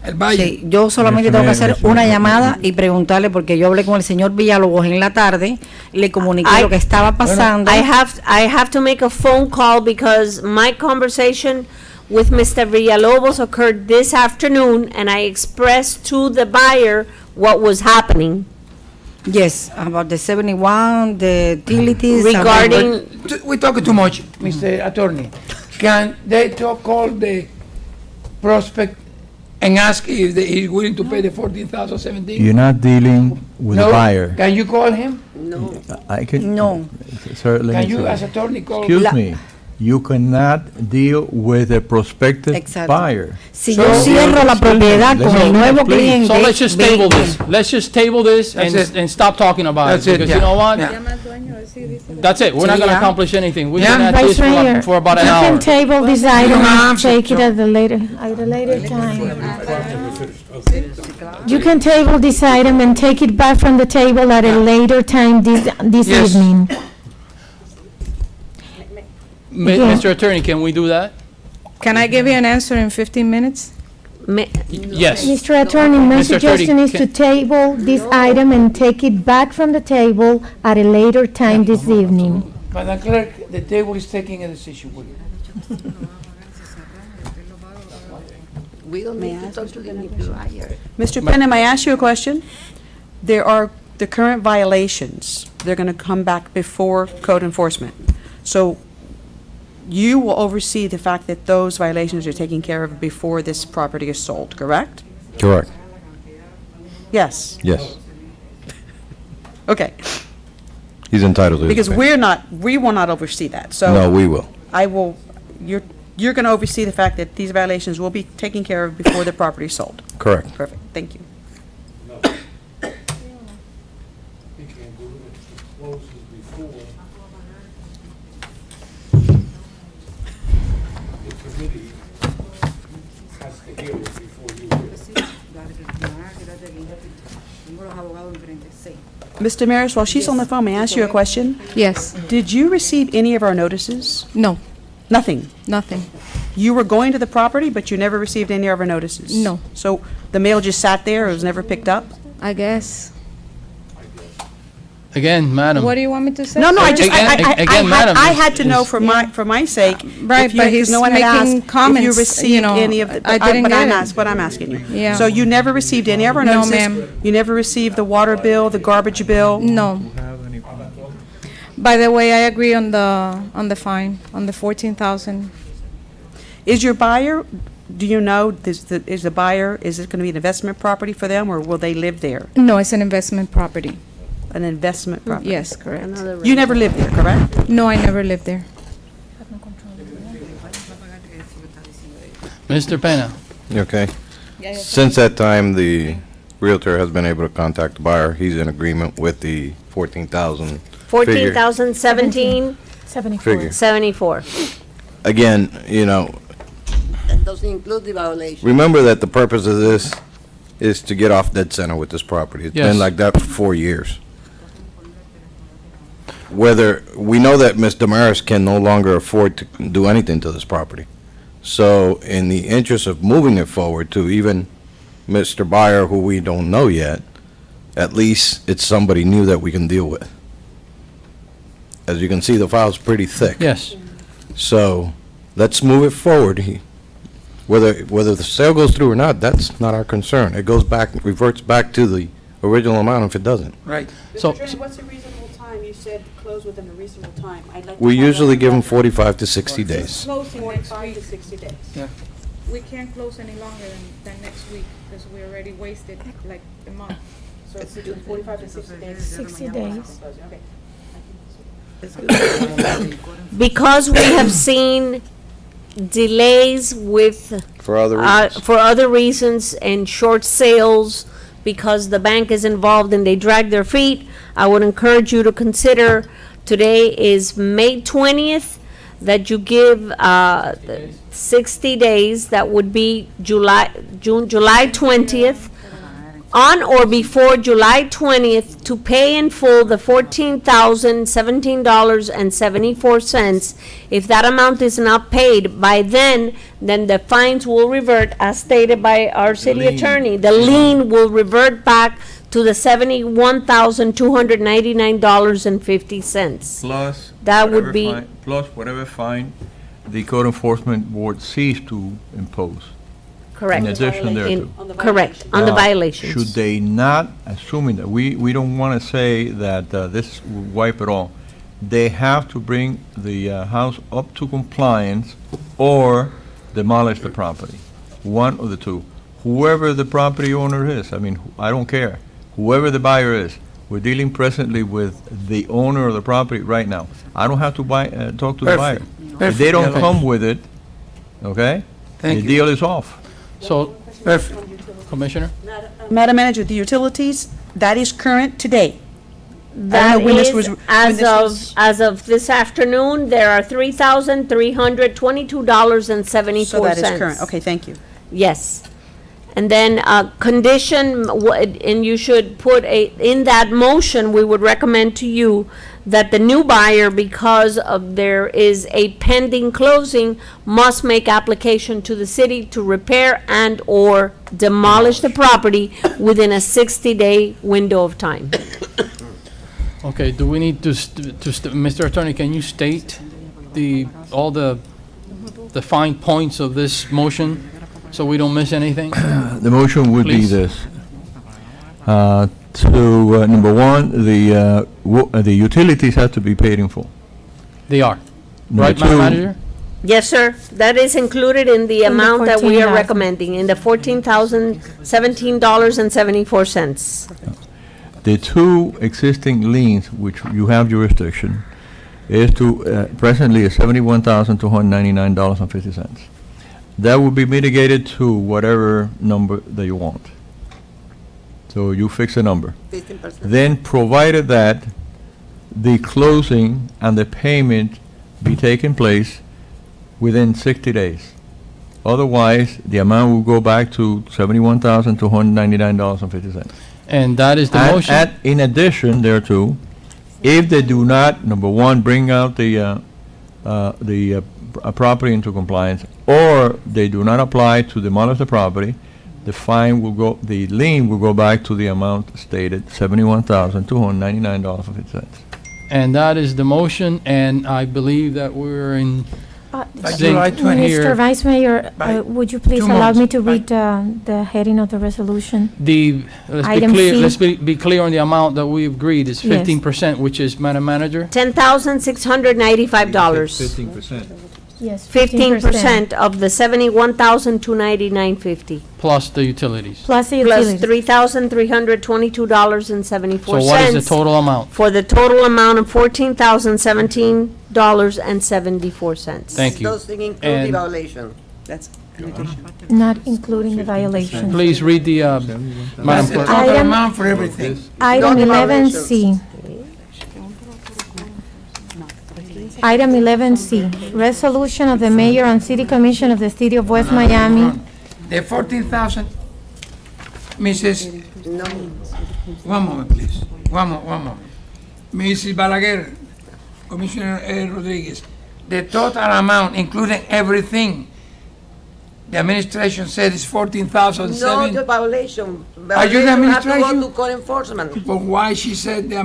El valle. sí, yo solamente tengo que hacer una llamada y preguntarle, porque yo hablé con el señor Villalobos en la tarde, le comuniqué I- lo que estaba pasando. I have to make a phone call because my conversation with Mr. Villalobos occurred this afternoon, and I expressed to the buyer what was happening Yes, about the 71, the utilities. regarding, We talk too much, Mr. Attorney. Can they call the prospect and ask if he's willing to pay the $14,017? You're not dealing with a No? buyer. Can you call him? I can. No. Certainly. Can you, as attorney, call? Excuse me, you cannot deal with a prospective Exacto. buyer. Si So- yo cierro la propiedad Let's con el go, nuevo please. cliente. So let's just table this. Let's just table this That's it. and stop talking about That's it. it, Because yeah. you know what? Yeah. That's it. We're not gonna Yeah. accomplish anything. We've Yeah. been at Vice this Mayor, for about an you hour. can table this item No, I'm and take it sorry. at a later time. You can table this item and take it back from the table at a later time this Yes. evening. Again. Mr. Attorney, can we do that? Can I give you an answer in 15 minutes? Yes. Mr. Attorney, my Mr. Attorney, suggestion is to table this item and take it back from the table at a later time this evening. Madam Clerk, the table is taking a decision. Will you? We don't need to talk to the buyer. Mr. Penna, may I ask you a question? There are the current violations. They're going to come back before code enforcement. So you will oversee the fact that those violations are taken care of before this property is sold, correct? Correct. Yes. Yes. Okay. He's entitled to his Because opinion. we will not oversee that. So No, we will. I will, you're going to oversee the fact that these violations will be taken care of before the property is sold. Correct. Perfect. Thank you. He can't do it if it closes before. The committee has to hear it before you hear it. Mr. Maris, while she's on the phone, may I ask you a question? Yes. Did you receive any of our notices? No, Nothing. nothing. You were going to the property, but you never received any of our notices? No. So the mail just sat there, it was never picked up? I guess. Again, madam. What do you want me to say? No, no, I sir? just, Again, madam, I had to know is- for my sake. Right, if you- but he's no one had making asked comments, If you you received know, any of the, I didn't get it. But I'm asking you. Yeah. So you never received any of our No, notices? ma'am. You never received the water bill, the garbage bill? No. By the way, I agree on the fine, on the 14,000. Is your buyer, do you know, is the buyer, is it going to be an investment property for them, or will they live there? No, it's an investment property. An investment property? Yes, correct. You never lived there, correct? No, I never lived there. Mr. Penna. You okay? Since that time, the Realtor has been able to contact the buyer. He's in agreement with the 14,000 figure. 14,017, 74. Figure. 74. Again, you know, That doesn't include the violation. remember that the purpose of this is to get off dead center with this property. It's Yes. been like that for 4 years. Whether, we know that Ms. Damaris can no longer afford to do anything to this property. So in the interest of moving it forward to even Mr. Buyer, who we don't know yet, at least it's somebody new that we can deal with. As you can see, the file's pretty thick. Yes. So, let's move it forward. Whether the sale goes through or not, that's not our concern. It goes back, reverts back to the original amount if it doesn't. Right. So- what's a reasonable time? You said close within a reasonable time. I'd like to We have usually that give them on record. 45 to 60 days. Closing 45 to 60 days. We can't close any longer than next week because we already wasted like a month. So it's between 45 to 60 days. 60 days. Okay. Because we have seen delays with For other reasons. for other reasons and short sales because the bank is involved and they drag their feet, I would encourage you to consider, today is May 20th, that you give 60 days, that would be July 20th, on or before July 20th, to pay in full the $14,017.74. If that amount is not paid by then the fines will revert, as stated by our city attorney. The lien will revert back to the $71,299.50. Plus. That would whatever be- fine- Plus whatever fine the code enforcement board sees to impose. Correct. In addition thereto. Correct, on the Should violations. they not, assuming that, we don't want to say that this will wipe it all, they have to bring the house up to compliance or demolish the property, one of the two. Whoever the property owner is, I mean, I don't care, whoever the buyer is, we're dealing presently with the owner of the property right now. I don't have to talk to the buyer. Perfect. If they don't Perfect. come with it, okay, Thank the you. deal is off. So, Perfect. Commissioner? Madam Manager, the utilities, that is current today. That when this is, was- when as this was- of this afternoon, there are $3,322.74. So that is current. Okay, thank you. Yes. And then, condition, and you should put in that motion, we would recommend to you that the new buyer, because of there is a pending closing, must make application to the city to repair and/or demolish the property within a 60-day window of time. Okay, do we need to, Mr. Attorney, can you state all the fine points of this motion so we don't miss anything? The motion would be Please. this. Number one, the utilities have to be paid in full. They are. Number Right, Madam two, Manager? Yes, sir. That is included in the the amount that we are 14,000. recommending, in the $14,017.74. The two existing liens which you have jurisdiction is presently is $71,299.50. That will be mitigated to whatever number that you want. So you fix a number. 15%. Then, provided that the closing and the payment be taken place within 60 days. Otherwise, the amount will go back to $71,299.50. And that is the motion? In addition thereto, if they do not, number one, bring out the property into compliance, or they do not apply to demolish the property, the lien will go back to the amount stated, $71,299.50. And that is the motion, and I believe that we're in By sync July 20 here. Mr. Vice Mayor, By would you please 2 allow months. me to read the heading of the resolution? Let's be Item clear, C. let's be clear on the amount that we agreed, it's Yes. 15%, which is, Madam Manager? $10,695. 15%. Yes, 15% of the $71,299.50. Plus the utilities. Plus the Plus utilities. $3,322.74. So what is the total amount? For the total amount of $14,017.74. Thank you. Those things include the And- violation. That's an addition. Not including the violation. Please read the, Madam That's the Clerk. total Item- amount for everything. Item Not 11C. Item 11C, resolution of the mayor and city commission of the city of West Miami. The 14,000, Mrs., No. one moment, please. One moment. Mrs. Balaguer, Commissioner Rodriguez, the total amount, including everything, the administration said is No, 14,007. the violation. Are you the Violation have to administration? go to code enforcement. But why she said the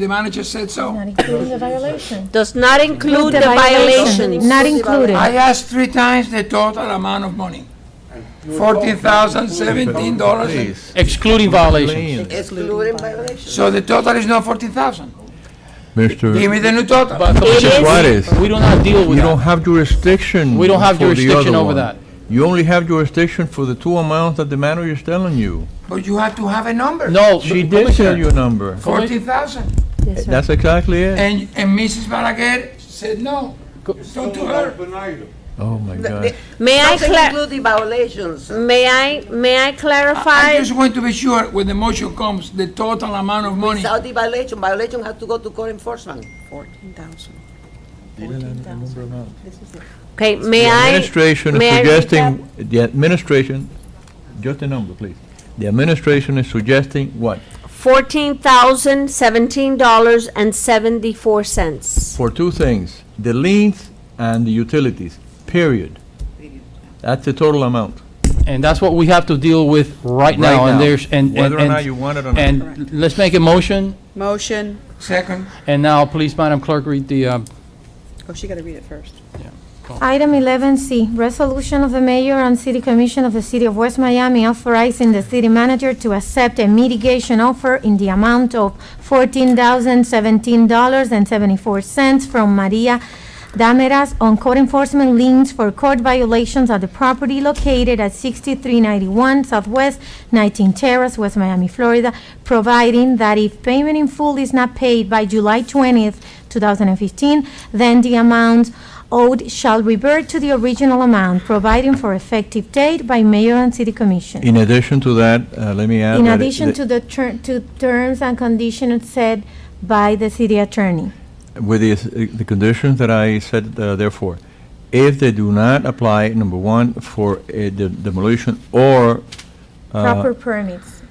manager said so? Not including the violation. Does not include The the violation. violations. Not included. I asked 3 times the total amount of money. $14,017. Please. Excluding violations. Clean. Excluding violation. So the total is not 14,000. Give Mr. me the new total. But Commissioner, is- Suarez, we do not deal with you don't that. have jurisdiction. We don't have for the jurisdiction other over one. that. You only have jurisdiction for the two amounts that the manager is telling you. But you have to have a number. No, She did Commissioner, tell you a number. 14,000. Yes, sir. That's exactly it. And Mrs. Balaguer said no. So to her. Oh, my God. May I Doesn't include the violations. may I clarify? I just want to be sure when the motion comes, the total amount of money. Without the violation has to go to code enforcement. 14,000. Okay, The may I? administration is may I suggesting, the administration, just a number, please. The administration is suggesting what? $14,017.74. For two things, the liens and the utilities, period. That's the total amount. And that's what we have to deal with right now, and there's, and, Whether or not and, you want it or not. and let's make a motion, Motion. Second. and now, please, Madam Clerk, read the, Oh, she got to read it first. Item 11C, resolution of the mayor and city commission of the city of West Miami authorizing the city manager to accept a mitigation offer in the amount of $14,017.74 from Maria Dameras on code enforcement liens for court violations at the property located at 6391 Southwest 19 Terrace, West Miami, Florida, providing that if payment in full is not paid by July 20th, 2015, then the amount owed shall revert to the original amount, providing for effective date by mayor and city commission. In addition to that, let me add In that addition to the terms and conditions set by the city attorney. with the conditions that I said, therefore, if they do not apply, number one, for the demolition or, Proper permits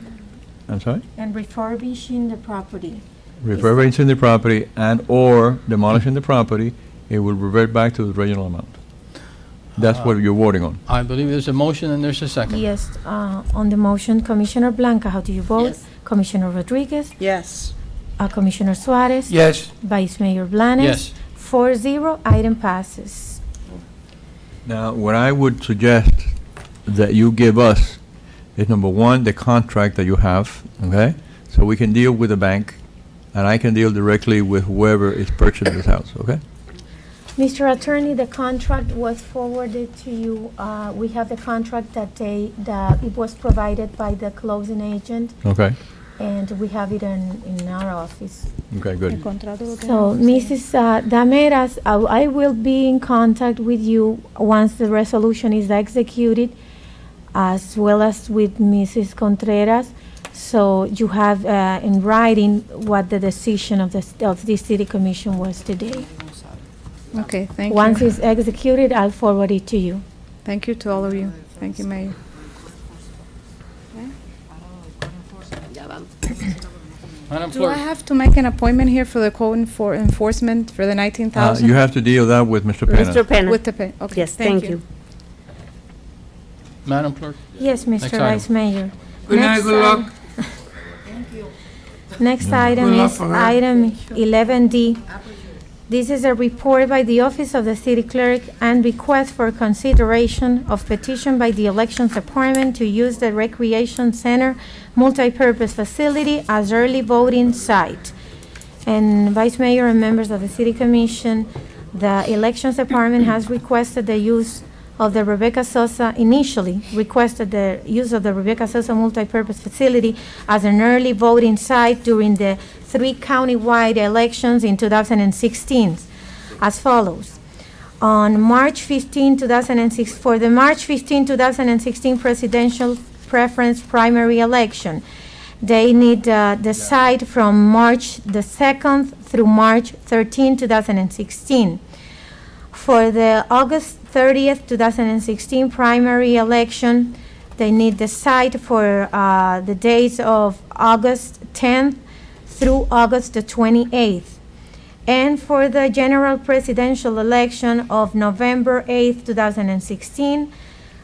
I'm sorry? and refurbishing the property. refurbishing the property and/or demolishing the property, it will revert back to the original amount. That's what you're voting on. I believe there's a motion and there's a second. Yes, on the motion, Commissioner Blanca, how do you vote? Yes. Commissioner Rodriguez? Yes. Commissioner Suarez? Yes. Vice Mayor Blanes? Yes. 4-0, item passes. Now, what I would suggest that you give us is, number one, the contract that you have, okay? So we can deal with the bank, and I can deal directly with whoever is purchasing this house, okay? Mr. Attorney, the contract was forwarded to you. We have the contract that it was provided by the closing agent, Okay, and we have it in our office. okay, good. So, Mrs. Dameras, I will be in contact with you once the resolution is executed, as well as with Mrs. Contreras. So you have in writing what the decision of the city commission was today. Okay, thank Once you. it's executed, I'll forward it to you. Thank you to all of you. Thank you, Mayor. Madam Do I Clerk, have to make an appointment here for the code enforcement for the 19,000? You have to deal that with Mr. Penna. Mr. Penna. With the pay, okay, Yes, thank you. Madam Clerk, Yes, Mr. Next item. Vice Mayor. Good night, Next good luck. item- Next item Good luck is for her. item 11D. This is a report by the Office of the City Clerk and request for consideration of petition by the Elections Department to use the Recreation Center multipurpose facility as early voting site. And Vice Mayor and members of the City Commission, the Elections Department has requested the use of the Rebecca Sosa, initially requested the use of the Rebecca Sosa multipurpose facility as an early voting site during the 3 countywide elections in 2016, as follows. On March 15, 2006, for the March 15, 2016 presidential preference primary election, they need the site from March the 2nd through March 13, 2016. For the August 30th, 2016 primary election, they need the site for the days of August 10th through August the 28th. And for the general presidential election of November 8th, 2016,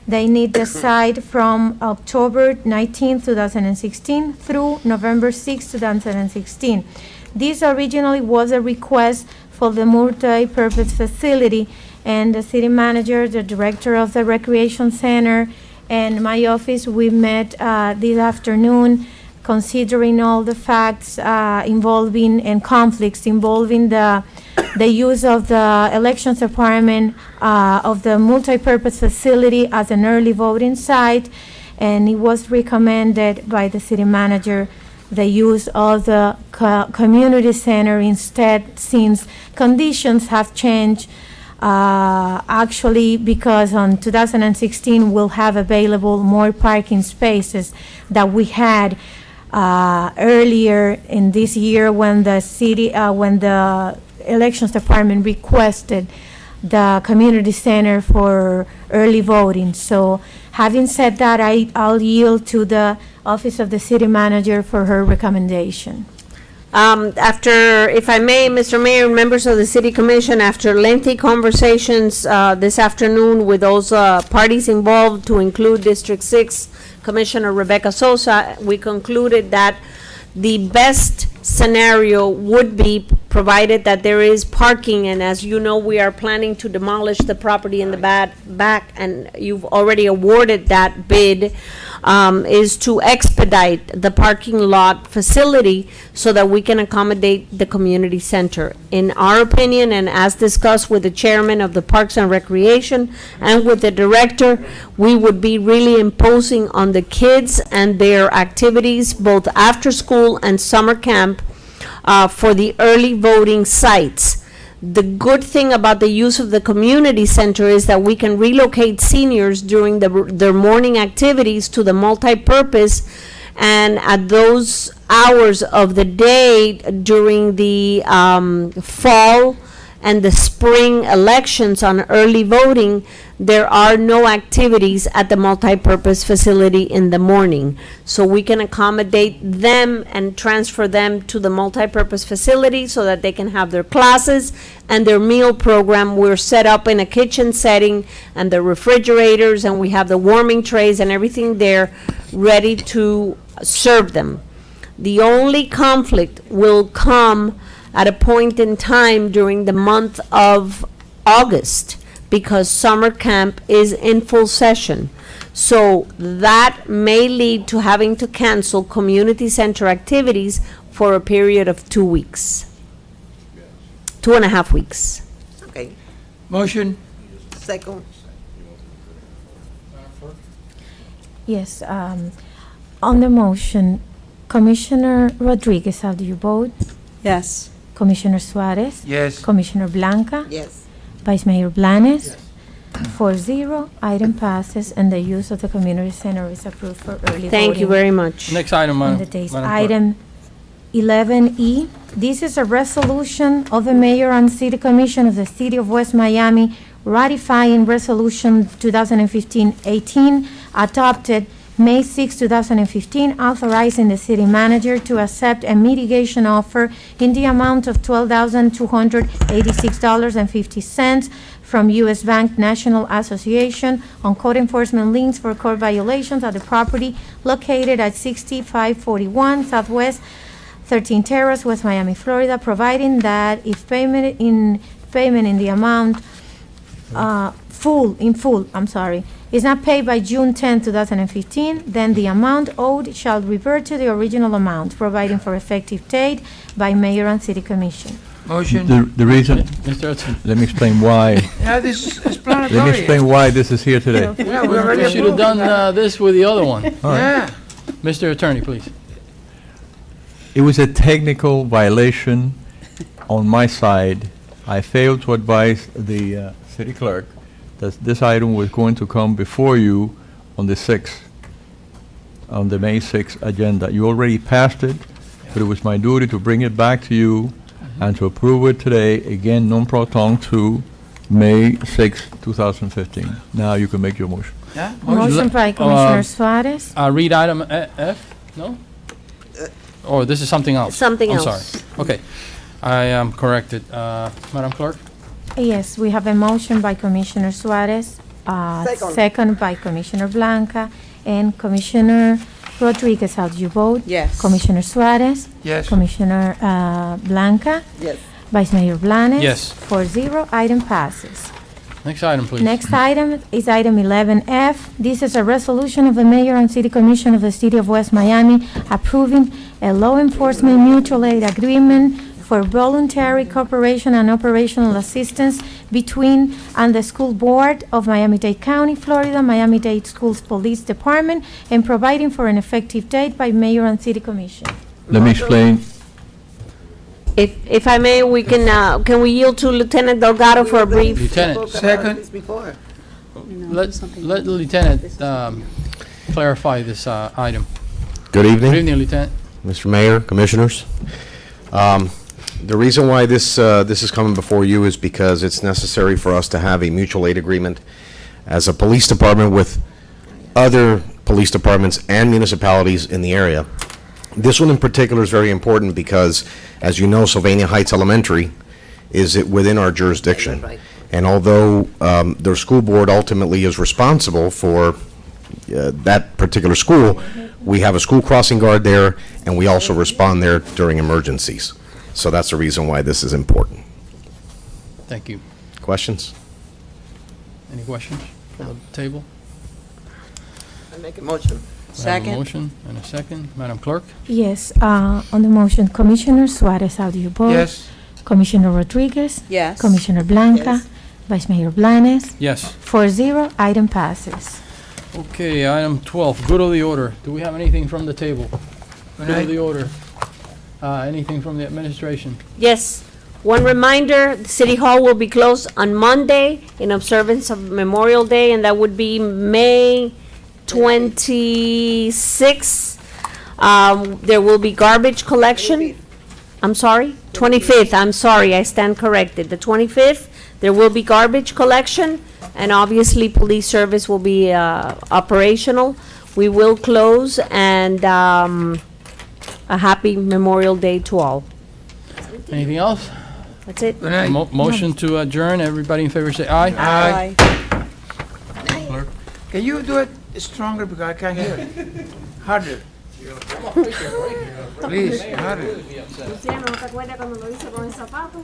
they need the site from October 19th, 2016 through November 6th, 2016. This originally was a request for the multi-purpose facility, and the city manager, the director of the recreation center, and my office, we met this afternoon considering all the facts involving and conflicts involving the use of the elections department of the multi-purpose facility as an early voting site, and it was recommended by the city manager the use of the community center instead, since conditions have changed. Actually, because on 2016 we'll have available more parking spaces that we had earlier in this year when the city, when the elections department requested the community center for early voting. So having said that, I'll yield to the office of the city manager for her recommendation. After, if I may, Mr. Mayor, members of the City Commission, after lengthy conversations this afternoon with those parties involved, to include District 6 Commissioner Rebecca Sosa, we concluded that the best scenario would be, provided that there is parking, and as you know, we are planning to demolish the property in the back, and you've already awarded that bid, is to expedite the parking lot facility so that we can accommodate the community center. In our opinion, and as discussed with the chairman of the Parks and Recreation and with the director, we would be really imposing on the kids and their activities, both after school and summer camp, for the early voting sites. The good thing about the use of the community center is that we can relocate seniors during their morning activities to the multipurpose, and at those hours of the day during the fall and the spring elections on early voting, there are no activities at the multipurpose facility in the morning. So we can accommodate them and transfer them to the multipurpose facility so that they can have their classes and their meal program. We're set up in a kitchen setting and the refrigerators, and we have the warming trays and everything there ready to serve them. The only conflict will come at a point in time during the month of August, because summer camp is in full session. So that may lead to having to cancel community center activities for a period of 2 weeks. 2.5 weeks. Okay. Motion? Second. Yes, on the motion, Commissioner Rodriguez, how do you vote? Yes. Commissioner Suarez? Yes. Commissioner Blanca? Yes. Vice Mayor Blanes? 4-0, item passes, and the use of the community center is approved for early voting. Thank you very much. Next item, On Madam the days. Madam Clerk. Item 11E, this is a resolution of the Mayor and City Commission of the City of West Miami ratifying Resolution 2015-18 adopted May 6, 2015, authorizing the city manager to accept a mitigation offer in the amount of $12,286.50 from U.S. Bank National Association on code enforcement liens for code violations at the property located at 6541 Southwest 13 Terrace, West Miami, Florida, providing that if payment in the amount is not paid by June 10, 2015, then the amount owed shall revert to the original amount, providing for effective date by Mayor and City Commission. Motion? The reason, Mr. Attorney. let me explain why, Yeah, this is let me explanatory. explain why this is here today. Yeah, we already You should have approved done this with the other one. All right. Yeah. Mr. Attorney, please. It was a technical violation on my side. I failed to advise the city clerk that this item was going to come before you on the 6th, on the May 6th agenda. You already passed it, but it was my duty to bring it back to you and to approve it today, again, non-proton to May 6th, 2015. Now you can make your motion. Yeah, Motion by Commissioner Suarez. Read item F, no? Or this is something else? Something I'm else. sorry. Okay. I am corrected. Madam Clerk? Yes, we have a motion by Commissioner Suarez, Second. second by Commissioner Blanca, and Commissioner Rodriguez, how do you vote? Yes. Commissioner Suarez? Yes. Commissioner Blanca? Yes. Vice Mayor Blanes? Yes. 4-0, item passes. Next item, please. Next item is item 11F. This is a resolution of the Mayor and City Commission of the City of West Miami approving a law enforcement mutual aid agreement for voluntary cooperation and operational assistance between and the School Board of Miami-Dade County, Florida, Miami-Dade Schools Police Department, and providing for an effective date by Mayor and City Commission. Let me explain. If I may, we can we yield to Lieutenant Delgado for a brief? Lieutenant, Second. Before. let the Lieutenant clarify this item. Good Good evening, evening, Lieutenant. Mr. Mayor, Commissioners. The reason why this is coming before you is because it's necessary for us to have a mutual aid agreement as a police department with other police departments and municipalities in the area. This one in particular is very important because, as you know, Sylvania Heights Elementary is within our jurisdiction. Right. And although their school board ultimately is responsible for that particular school, we have a school crossing guard there, and we also respond there during emergencies. So that's the reason why this is important. Thank you. Questions? Any questions from the table? I make a motion. We have a Second. motion and a second. Madam Clerk? Yes, on the motion, Commissioner Suarez, how do you vote? Yes. Commissioner Rodriguez? Yes. Commissioner Blanca? Yes. Vice Mayor Blanes? Yes. 4-0, item passes. Okay, item 12, good of the order. Do we have anything from the table? Good of the order. Anything from the administration? Yes. One reminder, the City Hall will be closed on Monday in observance of Memorial Day, and that would be May 26th. There will be garbage collection. I'm sorry? 25th, I'm sorry, I stand corrected. The 25th, there will be garbage collection, and obviously, police service will be operational. We will close, and a happy Memorial Day to all. Anything else? That's it. Good night. Motion to adjourn. Everybody in favor say aye. Aye. Can you do it stronger because I can't hear it? Harder. Please, harder. Luciano, ¿no te acuerdas cuando lo hice con el zapato?